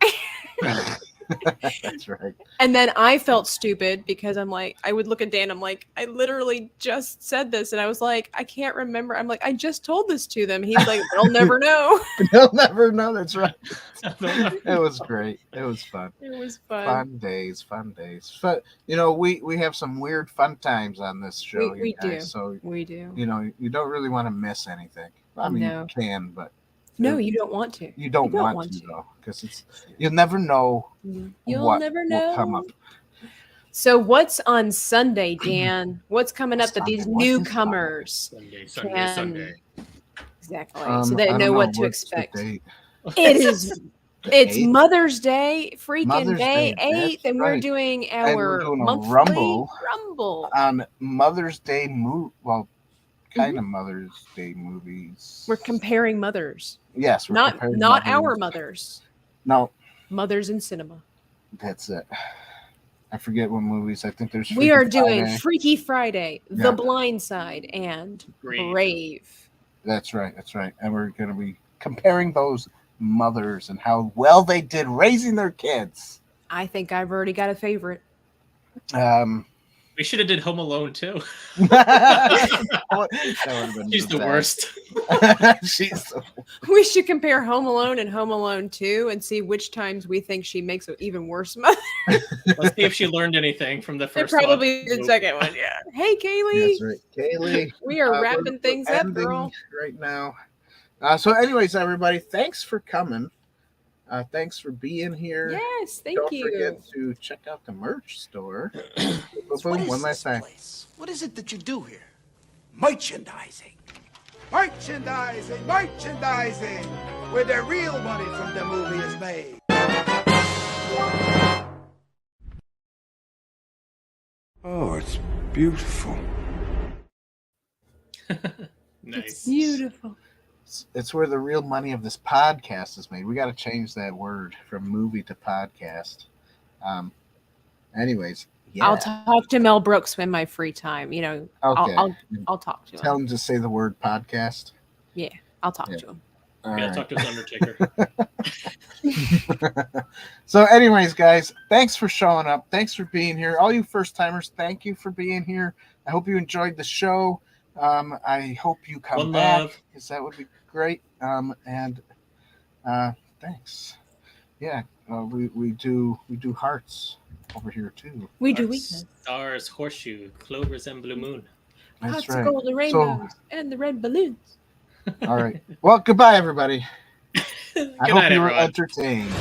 That's right.
And then I felt stupid because I'm like, I would look at Dan, I'm like, I literally just said this. And I was like, I can't remember. I'm like, I just told this to them. He's like, they'll never know.
They'll never know. That's right. It was great. It was fun.
It was fun.
Fun days. But we have some weird fun times on this show.
We
you guys,
do.
So
We do.
you don't really want to miss anything. I mean,
No.
you can, but
No, you don't want to.
you don't want to though, because you'll never know.
You'll
what
never
will
know.
come up.
So what's on Sunday, Dan? What's coming up that
Sunday?
these
What is
newcomers
Sunday.
exactly so they
I don't
know what to
what's the
expect?
date.
It is. It's
8th?
Mother's Day, freaking
Mother's
May
Day, that's
8th, and we're
right.
doing
And we're
our
doing a
monthly rumble.
On Mother's Day kind of Mother's Day movies.
We're comparing mothers,
Yes, we're
not
comparing
our
mothers.
mothers.
No,
Mothers in cinema.
that's it. I forget what movies. I think there's.
We are
Freaky
doing
Friday.
Freaky Friday,
Yeah.
The Blind Side, and Brave.
That's right. And we're going to be comparing those mothers and how well they did raising their kids.
I think I've already got a favorite.
We should have did Home Alone too.
That would've been
She's the
best.
worst.
She's the
We should compare Home Alone and Home Alone 2 and see which times we think she makes an even worse mother.
Let's see if she learned anything from the
It
first
probably
one.
the second one, yeah. Hey, Kaylee.
That's right. Kaylee.
We are
we're
wrapping things up,
ending
girl.
right now. So anyways, everybody, thanks for coming. Thanks for being here.
Yes, thank
Don't
you.
forget to check out the merch store.
What
Boom,
is
one last
this
time.
place? What is it that you do here? Merchandising. Merchandising, merchandising, where the real money from the movie is made.
Oh, it's beautiful.
Nice.
Beautiful.
It's where the real money of this podcast is made. We got to change that word from movie to podcast. Anyways, yeah.
I'll talk to Mel Brooks in my free time.
Okay.
I'll talk to him.
Tell him to say the word podcast.
Yeah, I'll talk to him.
All
Yeah,
right.
talk to his Undertaker.
So anyways, guys, thanks for showing up. Thanks for being here. All you first timers, thank you for being here. I hope you enjoyed the show. I hope you come
One
back
love.
because that would be great. And thanks. Yeah, we do hearts over here too.
We do
Hearts,
weakness.
Stars, horseshoe, clovers, and blue moon.
That's
Hearts
right.
of gold, the rainbows, and the red balloons.
All right. Well, goodbye, everybody. I
Good
hope
night,
you were
everyone.
entertained.